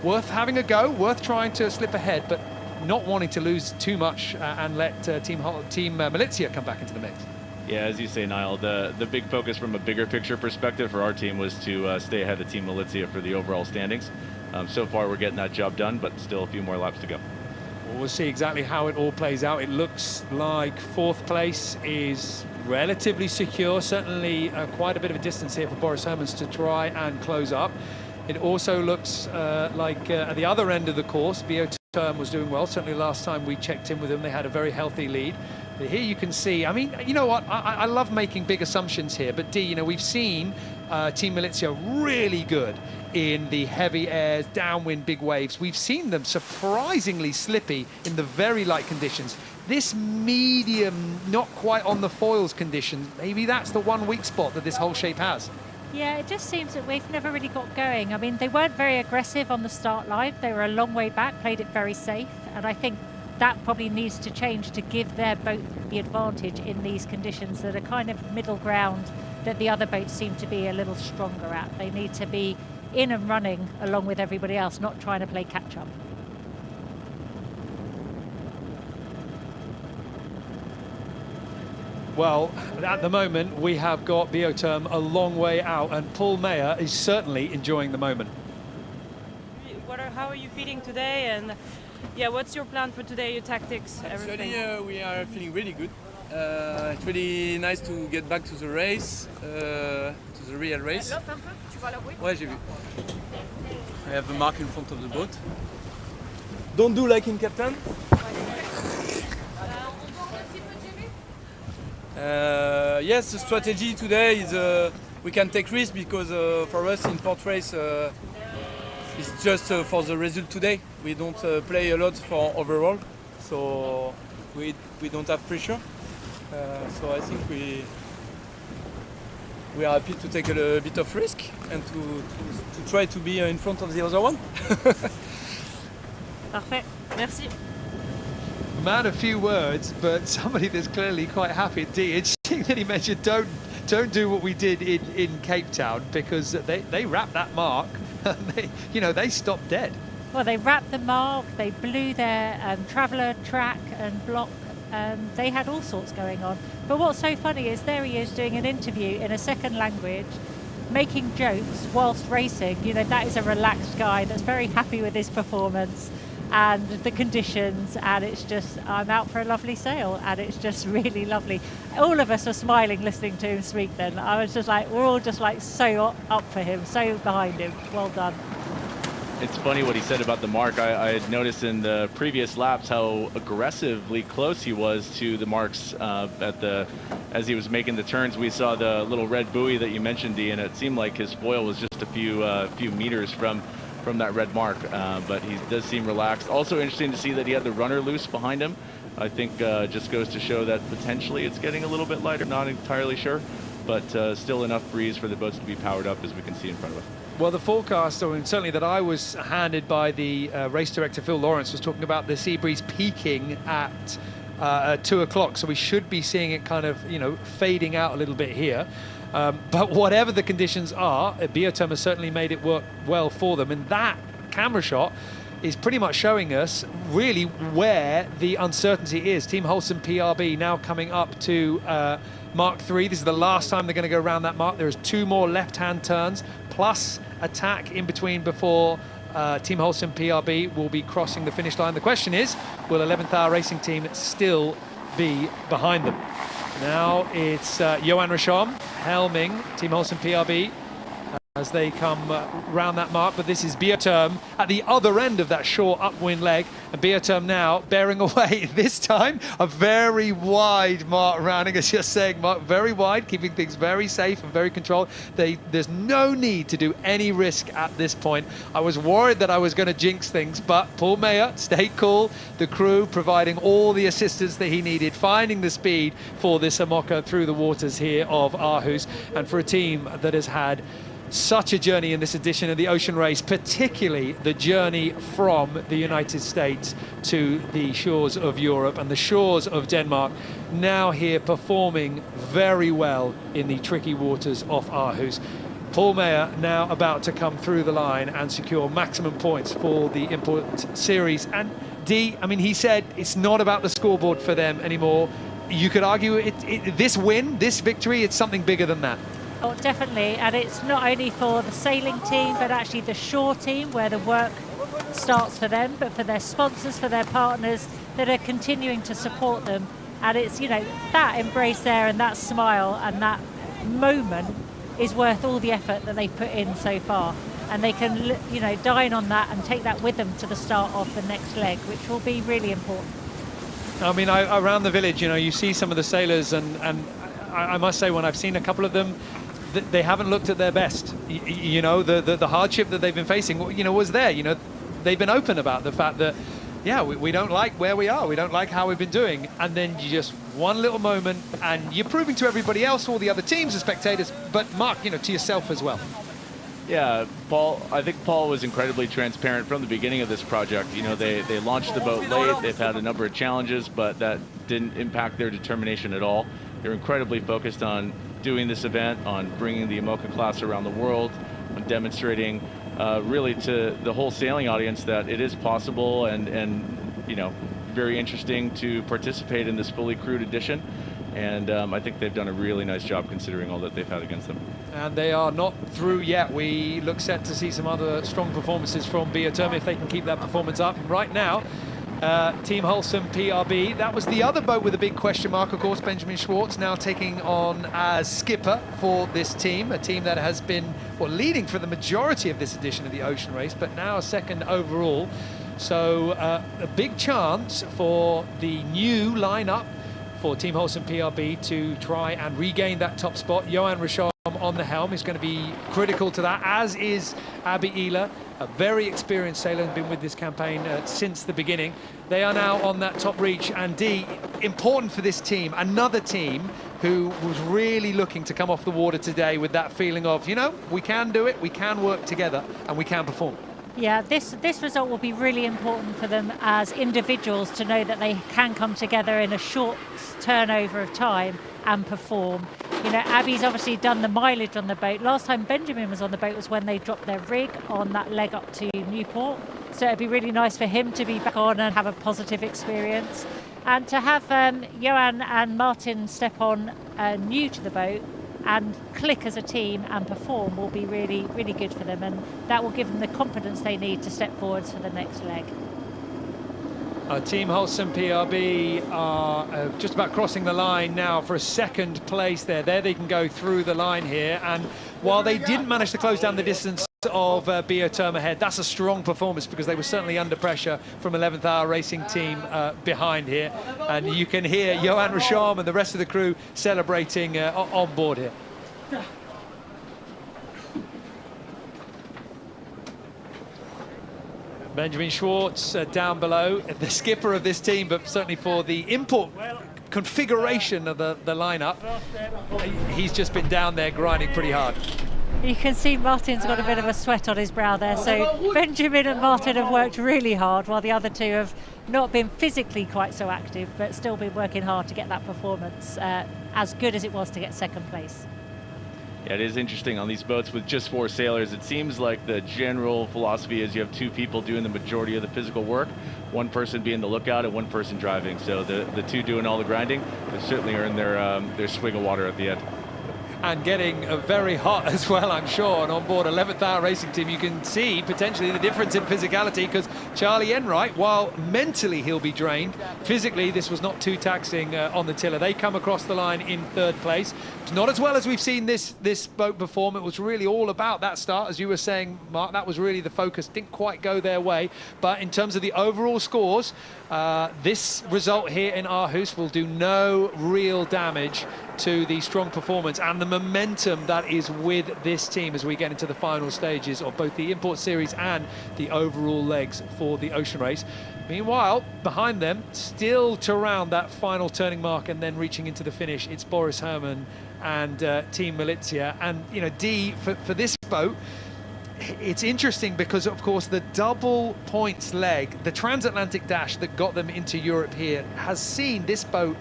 worth having a go, worth trying to slip ahead, but not wanting to lose too much and let Team Malizia come back into the mix. Yeah, as you say, Niall, the big focus from a bigger picture perspective for our team was to stay ahead of Team Malizia for the overall standings. So far, we're getting that job done, but still a few more laps to go. Well, we'll see exactly how it all plays out. It looks like fourth place is relatively secure. Certainly quite a bit of a distance here for Boris Hermans to try and close up. It also looks like at the other end of the course, BO Term was doing well. Certainly last time we checked in with them, they had a very healthy lead. But here you can see, I mean, you know what, I love making big assumptions here, but D, you know, we've seen Team Malizia really good in the heavy airs, downwind, big waves. We've seen them surprisingly slippy in the very light conditions. This medium, not quite on the foils condition, maybe that's the one weak spot that this whole shape has. Yeah, it just seems that we've never really got going. I mean, they weren't very aggressive on the start line. They were a long way back, played it very safe, and I think that probably needs to change to give their boat the advantage in these conditions that are kind of middle ground that the other boats seem to be a little stronger at. They need to be in and running along with everybody else, not trying to play catch up. Well, at the moment, we have got Bioterm a long way out, and Paul Mayer is certainly enjoying the moment. How are you feeling today? And yeah, what's your plan for today, your tactics, everything? Actually, we are feeling really good. It's really nice to get back to the race, to the real race. Ouais, j'ai vu. I have a mark in front of the boat. Don't do like in Captain. Yes, the strategy today is we can take risks because for us in port race it's just for the result today. We don't play a lot for overall, so we don't have pressure. So I think we are happy to take a bit of risk and to try to be in front of the other one. Parfait, merci. Man, a few words, but somebody that's clearly quite happy. Interesting that he mentioned don't do what we did in Cape Town, because they wrapped that mark. They stopped dead. Well, they wrapped the mark, they blew their traveller track and block. They had all sorts going on. But what's so funny is there he is doing an interview in a second language, making jokes whilst racing. You know, that is a relaxed guy that's very happy with his performance and the conditions, and it's just, I'm out for a lovely sail, and it's just really lovely. All of us were smiling listening to him speak then. I was just like, we're all just like so up for him, so behind him. Well done. It's funny what he said about the mark. I had noticed in the previous laps how aggressively close he was to the marks as he was making the turns. We saw the little red buoy that you mentioned, Dee, and it seemed like his foil was just a few meters from from that red mark, but he does seem relaxed. Also interesting to see that he had the runner loose behind him. I think just goes to show that potentially it's getting a little bit lighter, not entirely sure, but still enough breeze for the boats to be powered up, as we can see in front of us. Well, the forecast, or certainly that I was handed by the race director, Phil Lawrence, was talking about the sea breeze peaking at 2 o'clock. So we should be seeing it kind of, you know, fading out a little bit here. But whatever the conditions are, Biotherm has certainly made it work well for them. And that camera shot is pretty much showing us really where the uncertainty is. Team Holcim PRB now coming up to Mark 3. This is the last time they're going to go around that mark. There is 2 more left-hand turns plus attack in between before Team Holcim PRB will be crossing the finish line. The question is, will 11th Hour Racing Team still be behind them? Now it's Johan Rashom helming Team Holcim PRB as they come round that mark, but this is Biotherm at the other end of that short upwind leg, and Biotherm now bearing away, this time a very wide mark rounding, as you're saying, Mark, very wide, keeping things very safe and very controlled. There's no need to do any risk at this point. I was worried that I was going to jinx things, but Paul Mayer stayed cool, the crew providing all the assistance that he needed, finding the speed for this IMOCA through the waters here of Aarhus, and for a team that has had such a journey in this edition of the Ocean Race, particularly the journey from the United States to the shores of Europe and the shores of Denmark, now here performing very well in the tricky waters off Aarhus. Paul Mayer now about to come through the line and secure maximum points for the Import Series. And D, I mean, he said it's not about the scoreboard for them anymore. You could argue this win, this victory, it's something bigger than that. Oh, definitely, and it's not only for the sailing team, but actually the shore team, where the work starts for them, but for their sponsors, for their partners that are continuing to support them. And it's, you know, that embrace there and that smile and that moment is worth all the effort that they've put in so far. And they can, you know, dine on that and take that with them to the start of the next leg, which will be really important. I mean, around the village, you know, you see some of the sailors, and I must say, when I've seen a couple of them, they haven't looked at their best. You know, the hardship that they've been facing, you know, was there. You know, they've been open about the fact that, yeah, we don't like where we are. We don't like how we've been doing. And then you just one little moment, and you're proving to everybody else, all the other teams and spectators, but Mark, you know, to yourself as well. Yeah, Paul, I think Paul was incredibly transparent from the beginning of this project. You know, they launched the boat late. They've had a number of challenges, but that didn't impact their determination at all. They're incredibly focused on doing this event, on bringing the IMOCA class around the world, on demonstrating really to the whole sailing audience that it is possible and you know, very interesting to participate in this fully crewed edition. And I think they've done a really nice job considering all that they've had against them. And they are not through yet. We look set to see some other strong performances from Biotherm if they can keep that performance up. Right now, Team Holcim PRB, that was the other boat with a big question mark, of course. Benjamin Schwartz now taking on as skipper for this team, a team that has been leading for the majority of this edition of the Ocean Race, but now second overall. So a big chance for the new lineup for Team Holcim PRB to try and regain that top spot. Johan Rashom on the helm is going to be critical to that, as is Abby Ehler, a very experienced sailor and been with this campaign since the beginning. They are now on that top reach, and D, important for this team, another team who was really looking to come off the water today with that feeling of, you know, we can do it, we can work together, and we can perform. Yeah, this result will be really important for them as individuals to know that they can come together in a short turnover of time and perform. You know, Abby's obviously done the mileage on the boat. Last time Benjamin was on the boat was when they dropped their rig on that leg up to Newport. So it'd be really nice for him to be back on and have a positive experience. And to have Johan and Martin step on new to the boat and click as a team and perform will be really, really good for them, and that will give them the confidence they need to step forwards for the next leg. Team Holcim PRB are just about crossing the line now for a second place there. There they can go through the line here, and while they didn't manage to close down the distance of Biotherm ahead, that's a strong performance because they were certainly under pressure from 11th Hour Racing Team behind here, and you can hear Johan Rashom and the rest of the crew celebrating on board here. Benjamin Schwartz down below, the skipper of this team, but certainly for the import configuration of the lineup, he's just been down there grinding pretty hard. You can see Martin's got a bit of a sweat on his brow there. So Benjamin and Martin have worked really hard, while the other two have not been physically quite so active, but still been working hard to get that performance as good as it was to get second place. Yeah, it is interesting on these boats with just 4 sailors. It seems like the general philosophy is you have 2 people doing the majority of the physical work, 1 person being the lookout and 1 person driving. So the 2 doing all the grinding, they certainly earned their swig of water at the end. And getting very hot as well, I'm sure. And on board 11th Hour Racing Team, you can see potentially the difference in physicality, because Charlie Enright, while mentally he'll be drained, physically this was not too taxing on the tiller. They come across the line in 3rd place. It's not as well as we've seen this boat perform. It was really all about that start, as you were saying, Mark. That was really the focus. Didn't quite go their way. But in terms of the overall scores, this result here in Aarhus will do no real damage to the strong performance and the momentum that is with this team as we get into the final stages of both the Import Series and the overall legs for the Ocean Race. Meanwhile, behind them, still to round that final turning mark and then reaching into the finish, it's Boris Herrmann and Team Militia. And, you know, D, for this boat, it's interesting because, of course, the double points leg, the transatlantic dash that got them into Europe here, has seen this boat,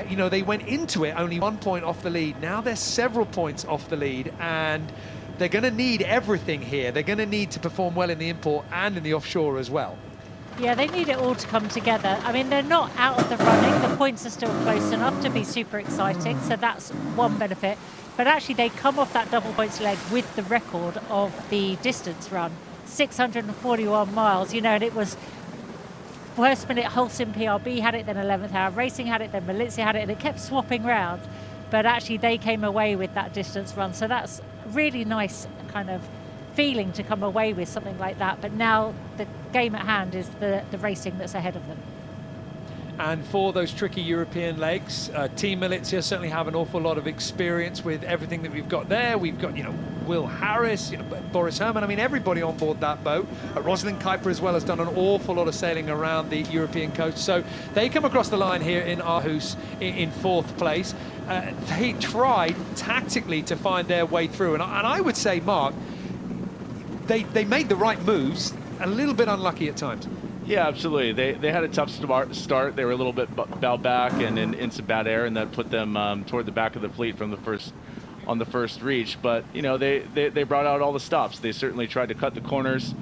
you know, they went into it only 1 point off the lead. Now they're several points off the lead, and they're going to need everything here. They're going to need to perform well in the import and in the offshore as well. Yeah, they need it all to come together. I mean, they're not out of the running. The points are still close enough to be super exciting, so that's one benefit. But actually, they come off that double points leg with the record of the distance run, 641 miles, you know, and it was first minute Holcim PRB had it, then 11th Hour Racing had it, then Militia had it, and it kept swapping round. But actually, they came away with that distance run, so that's really nice kind of feeling to come away with something like that. But now the game at hand is the racing that's ahead of them. And for those tricky European legs, Team Militia certainly have an awful lot of experience with everything that we've got there. We've got, you know, Will Harris, you know, Boris Herrmann. I mean, everybody on board that boat. Rosalind Kuiper as well has done an awful lot of sailing around the European coast. So they come across the line here in Aarhus in 4th place. They tried tactically to find their way through. And I would say, Mark, they made the right moves, a little bit unlucky at times. Yeah, absolutely. They had a tough start. They were a little bit bowed back and in some bad air, and that put them toward the back of the fleet from on the first reach. But, you know, they brought out all the stops. They certainly tried to cut the corners,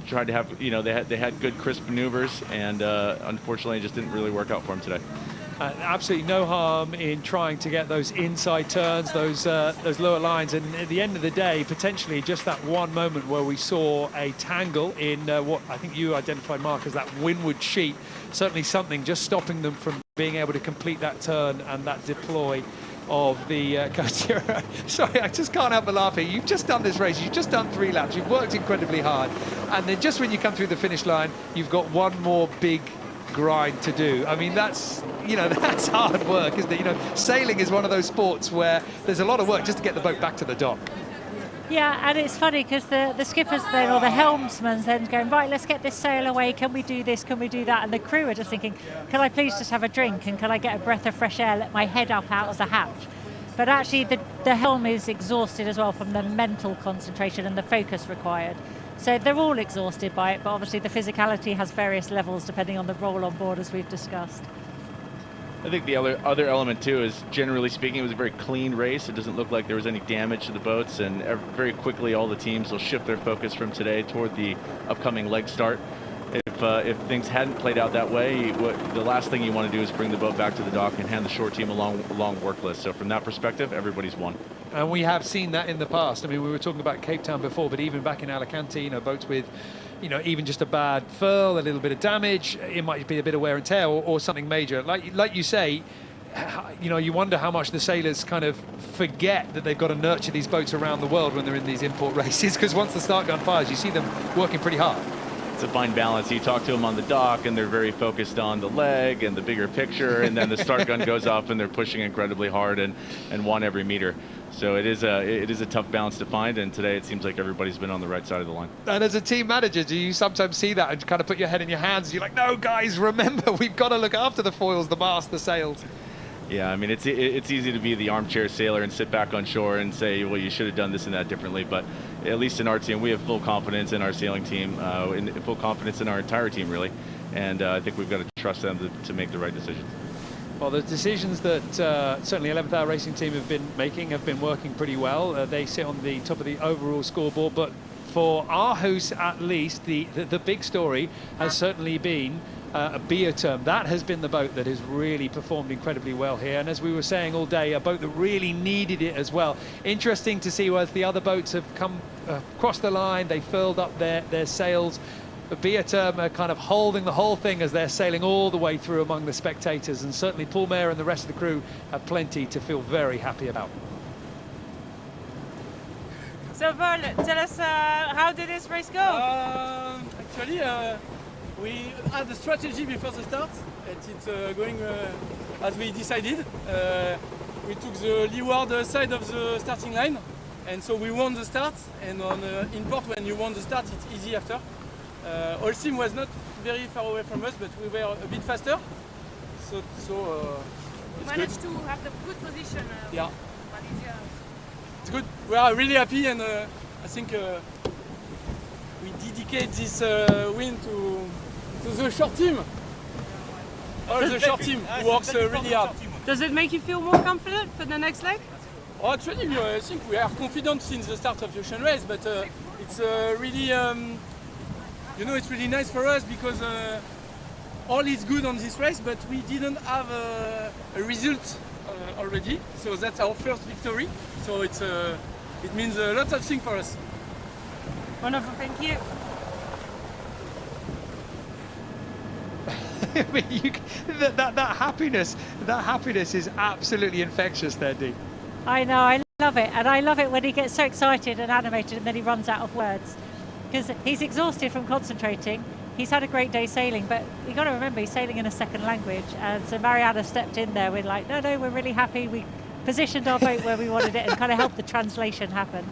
tried to have, you know, they had good crisp maneuvers, and unfortunately it just didn't really work out for them today. Absolutely no harm in trying to get those inside turns, those lower lines, and at the end of the day, potentially just that one moment where we saw a tangle in what I think you identified, Mark, as that windward sheet. Certainly something just stopping them from being able to complete that turn and that deploy of the coast. Sorry, I just can't help but laugh here. You've just done this race, you've just done 3 laps, you've worked incredibly hard, and then just when you come through the finish line, you've got one more big grind to do. I mean, that's, you know, that's hard work, isn't it? You know, sailing is one of those sports where there's a lot of work just to get the boat back to the dock. Yeah, and it's funny because the skippers then, or the helmsman's then going, right, let's get this sail away, can we do this, can we do that? And the crew are just thinking, can I please just have a drink, and can I get a breath of fresh air, let my head up out of the hatch? But actually the helm is exhausted as well from the mental concentration and the focus required. So they're all exhausted by it, but obviously the physicality has various levels depending on the role on board, as we've discussed. I think the other element too is, generally speaking, it was a very clean race. It doesn't look like there was any damage to the boats, and very quickly all the teams will shift their focus from today toward the upcoming leg start. If things hadn't played out that way, the last thing you want to do is bring the boat back to the dock and hand the short team a long work list. So from that perspective, everybody's won. And we have seen that in the past. I mean, we were talking about Cape Town before, but even back in Alicante, you know, boats with, you know, even just a bad furl, a little bit of damage, it might be a bit of wear and tear, or something major. Like you say, you know, you wonder how much the sailors kind of forget that they've got to nurture these boats around the world when they're in these import races, because once the start gun fires, you see them working pretty hard. it's a fine balance. You talk to them on the dock, and they're very focused on the leg and the bigger picture, and then the start gun goes off, and they're pushing incredibly hard and want every meter. So it is a tough balance to find, and today it seems like everybody's been on the right side of the line. And as a team manager, do you sometimes see that and kind of put your head in your hands? You're like, no, guys, remember, we've got to look after the foils, the mast, the sails. Yeah, I mean, it's easy to be the armchair sailor and sit back on shore and say, well, you should have done this and that differently. But at least in our team, we have full confidence in our sailing team, and full confidence in our entire team, really. And I think we've got to trust them to make the right decisions. Well, the decisions that certainly 11th Hour Racing team have been making have been working pretty well. They sit on the top of the overall scoreboard, but for Aarhus at least, the big story has certainly been a Podium. That has been the boat that has really performed incredibly well here, and as we were saying all day, a boat that really needed it as well. Interesting to see as the other boats have come across the line, they filled up their sails. But Podium are kind of holding the whole thing as they're sailing all the way through among the spectators, and certainly Paul Mayer and the rest of the crew have plenty to feel very happy about. So Paul, tell us how did this race go? Actually, we had a strategy before the start, and it's going as we decided. We took the leeward side of the starting line, and so we won the start. And on import, when you won the start, it's easy after. Holcim was not very far away from us, but we were a bit faster. So we managed to have the good position. Yeah. It's good. We are really happy, and I think we dedicate this win to the short team. All the short team works really hard. Does it make you feel more confident for the next leg? Oh, actually, I think we are confident since the start of the ocean race, but it's really, it's really nice for us because all is good on this race, but we didn't have a result already, so that's our first victory. So it means a lot of things for us. Wonderful, thank you. I mean, that happiness is absolutely infectious there, Dee. I know, I love it, and I love it when he gets so excited and animated and then he runs out of words, because he's exhausted from concentrating. He's had a great day sailing, but you got to remember he's sailing in a second language, and so Mariana stepped in there with like, no, we're really happy. We positioned our boat where we wanted it and kind of helped the translation happen.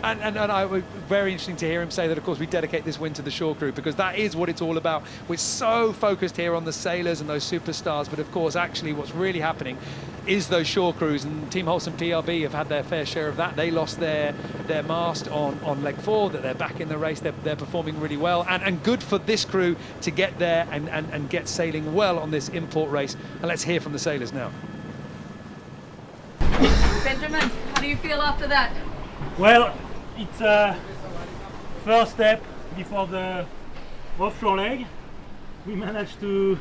And I was very interesting to hear him say that, of course, we dedicate this win to the shore crew, because that is what it's all about. We're so focused here on the sailors and those superstars, but of course, actually, what's really happening is those shore crews, and Team Holcim PRB have had their fair share of that. They lost their mast on leg 4, that they're back in the race. They're performing really well, and good for this crew to get there and get sailing well on this import race. And let's hear from the sailors now. Benjamin, how do you feel after that? Well, it's a first step before the offshore leg. We managed to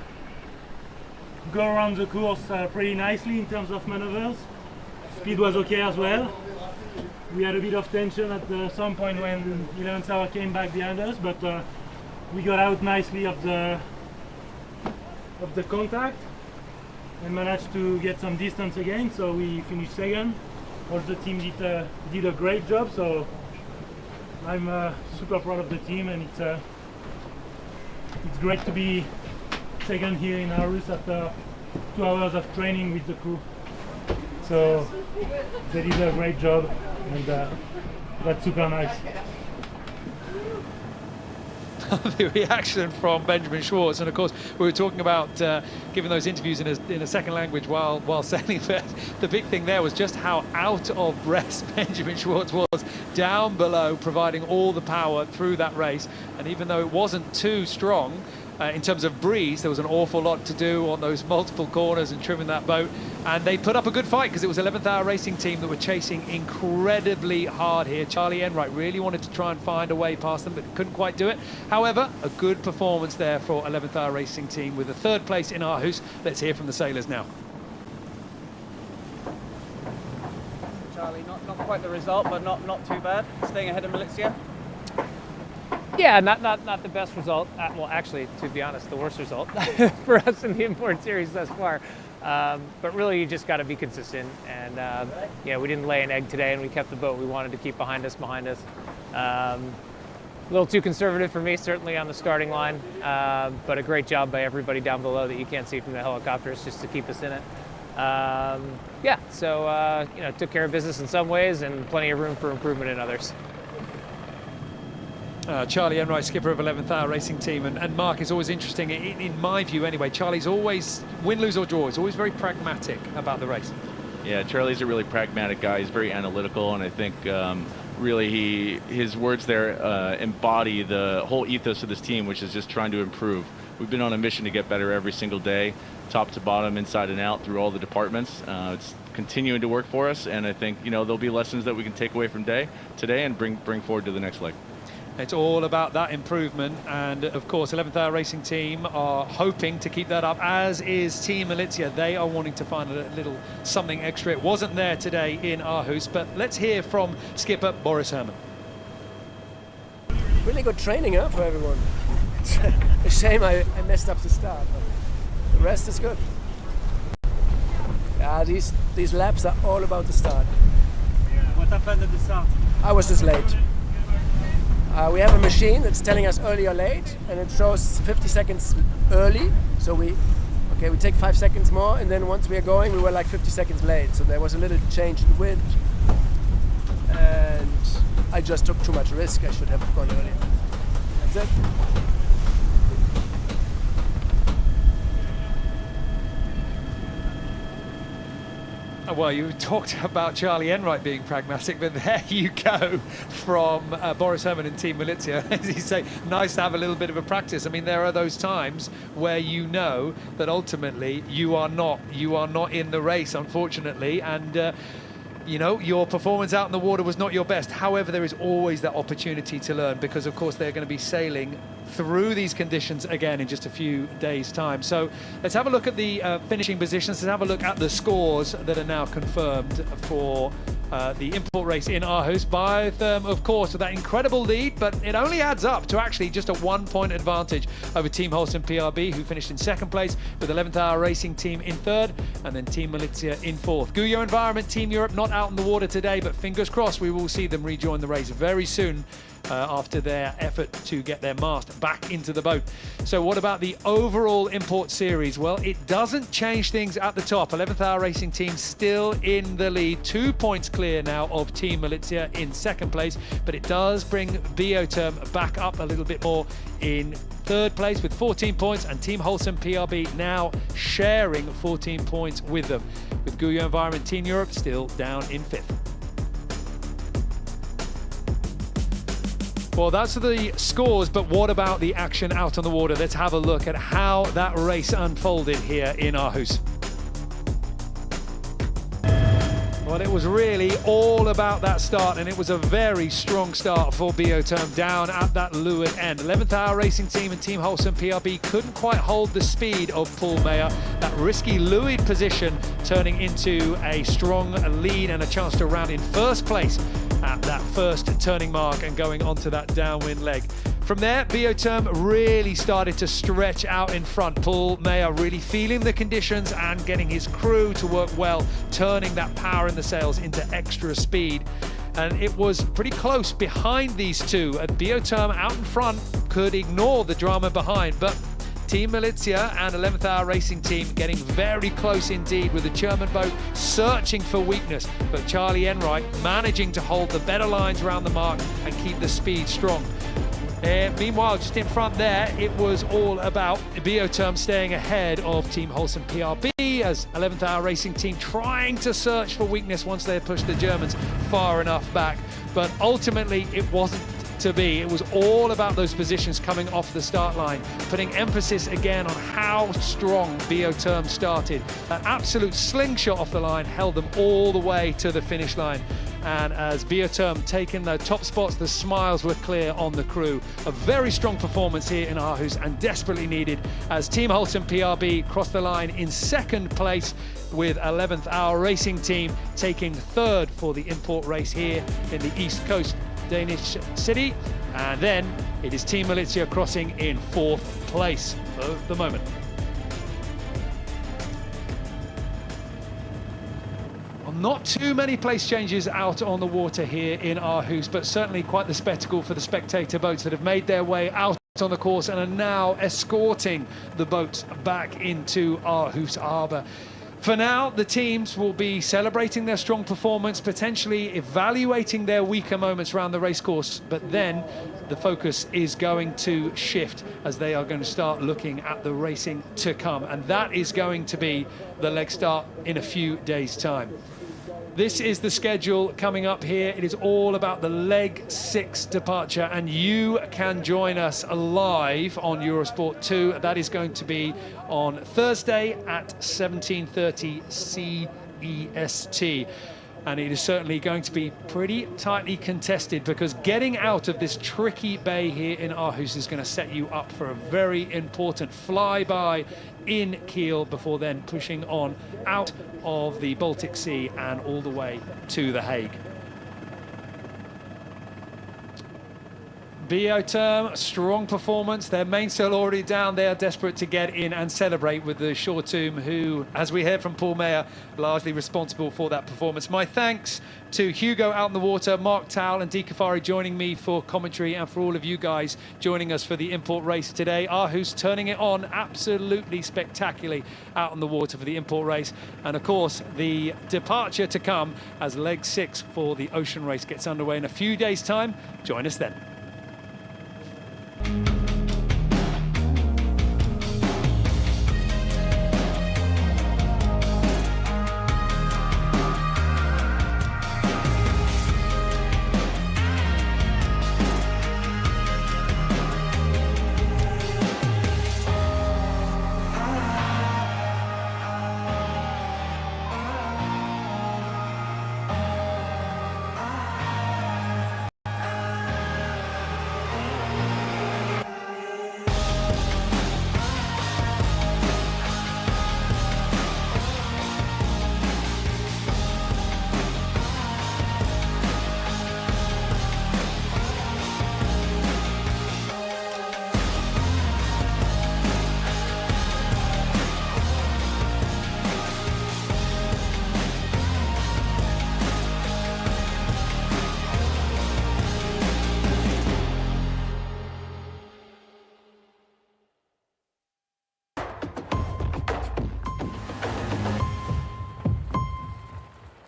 go around the course pretty nicely in terms of maneuvers. Speed was okay as well. We had a bit of tension at some point when 11th Hour came back behind us, but we got out nicely of the contact and managed to get some distance again, so we finished second. All the team did a great job, so I'm super proud of the team, and it's great to be second here in Aarhus after 2 hours of training with the crew. So they did a great job, and that's super nice. The reaction from Benjamin Schwartz, and of course we were talking about giving those interviews in a second language while sailing, but the big thing there was just how out of breath Benjamin Schwartz was down below, providing all the power through that race. And even though it wasn't too strong in terms of breeze, there was an awful lot to do on those multiple corners and trimming that boat, and they put up a good fight, because it was 11th Hour Racing team that were chasing incredibly hard here. Charlie Enright really wanted to try and find a way past them, but couldn't quite do it. However, a good performance there for 11th Hour Racing team with a third place in Aarhus. Let's hear from the sailors now. Charlie, not quite the result, but not too bad. Staying ahead of Malizia. Yeah, not the best result. Well, actually, to be honest, the worst result for us in the import series thus far. But really, you just got to be consistent. And yeah, we didn't lay an egg today, and we kept the boat we wanted to keep behind us. A little too conservative for me, certainly on the starting line, but a great job by everybody down below that you can't see from the helicopters just to keep us in it. Yeah, so you know, took care of business in some ways and plenty of room for improvement in others. Charlie Enright, skipper of 11th Hour Racing Team, and Mark, is always interesting, in my view anyway. Charlie's always, win, lose or draw, is always very pragmatic about the race. Yeah, Charlie's a really pragmatic guy. He's very analytical, and I think really his words there embody the whole ethos of this team, which is just trying to improve. We've been on a mission to get better every single day, top to bottom, inside and out, through all the departments. It's continuing to work for us, and I think, you know, there'll be lessons that we can take away from today and bring forward to the next leg. It's all about that improvement, and of course 11th Hour Racing Team are hoping to keep that up, as is Team Militia. They are wanting to find a little something extra. It wasn't there today in Aarhus, but let's hear from skipper Boris Herrmann. Really good training for everyone. It's a shame I messed up the start, but the rest is good. These laps are all about the start. What happened at the start? I was just late. We have a machine that's telling us early or late, and it shows 50 seconds early. So we take 5 seconds more, and then once we are going, we were like 50 seconds late. So there was a little change in wind, and I just took too much risk. I should have gone earlier. That's it. Well, you talked about Charlie Enright being pragmatic, but there you go from Boris Herrmann and Team Militia. As you say, nice to have a little bit of a practice. I mean, there are those times where you know that ultimately you are not in the race, unfortunately, and you know, your performance out in the water was not your best. However, there is always that opportunity to learn, because of course they're going to be sailing through these conditions again in just a few days' time. So let's have a look at the finishing positions. Let's have a look at the scores that are now confirmed for the import race in Aarhus. Both, of course, with that incredible lead, but it only adds up to actually just a 1-point advantage over Team Holcim PRB, who finished in second place, with 11th Hour Racing Team in third, and then Team Militia in fourth. Guyot Environment Team Europe not out in the water today, but fingers crossed we will see them rejoin the race very soon after their effort to get their mast back into the boat. So what about the overall import series? Well, it doesn't change things at the top. 11th Hour Racing Team still in the lead, 2 points clear now of Team Militia in second place, but it does bring Bioterm back up a little bit more in third place with 14 points, and Team Holcim PRB now sharing 14 points with them, with Guyot Environment Team Europe still down in fifth. Well, that's the scores, but what about the action out on the water? Let's have a look at how that race unfolded here in Aarhus. Well, it was really all about that start, and it was a very strong start for Bioterm down at that leeward end. 11th Hour Racing Team and Team Holcim PRB couldn't quite hold the speed of Paul Meyer. That risky leeward position turning into a strong lead and a chance to round in first place at that first turning mark and going onto that downwind leg. From there, Bioterm really started to stretch out in front. Paul Meyer really feeling the conditions and getting his crew to work well, turning that power in the sails into extra speed. And it was pretty close behind these two. And Bioterm out in front could ignore the drama behind, but Team Militia and 11th Hour Racing Team getting very close indeed, with the German boat searching for weakness, but Charlie Enright managing to hold the better lines around the mark and keep the speed strong. Meanwhile, just in front there, it was all about Bioterm staying ahead of Team Holcim PRB, as 11th Hour Racing Team trying to search for weakness once they had pushed the Germans far enough back. But ultimately, it wasn't to be. It was all about those positions coming off the start line, putting emphasis again on how strong Bioterm started. That absolute slingshot off the line held them all the way to the finish line. And as Bioterm taking the top spots, the smiles were clear on the crew. A very strong performance here in Aarhus, and desperately needed, as Team Holcim PRB crossed the line in second place, with 11th Hour Racing Team taking third for the import race here in the East Coast Danish city. And then it is Team Militia crossing in fourth place for the moment. On not too many place changes out on the water here in Aarhus, but certainly quite the spectacle for the spectator boats that have made their way out on the course and are now escorting the boats back into Aarhus Harbour. For now, the teams will be celebrating their strong performance, potentially evaluating their weaker moments around the racecourse, but then the focus is going to shift as they are going to start looking at the racing to come, and that is going to be the leg start in a few days' time. This is the schedule coming up here. It is all about the leg 6 departure, and you can join us live on Eurosport 2. That is going to be on Thursday at 17:30 CEST. And it is certainly going to be pretty tightly contested, because getting out of this tricky bay here in Aarhus is going to set you up for a very important flyby in Kiel before then pushing on out of the Baltic Sea and all the way to The Hague. Bioterm, strong performance. Their mainsail already down. They are desperate to get in and celebrate with the Shortum, who, as we heard from Paul Mayer, largely responsible for that performance. My thanks to Hugo out in the water, Mark Towell and Dee Kafari joining me for commentary, and for all of you guys joining us for the import race today. Aarhus turning it on absolutely spectacularly out on the water for the import race. And of course, the departure to come as leg 6 for the ocean race gets underway in a few days' time. Join us then.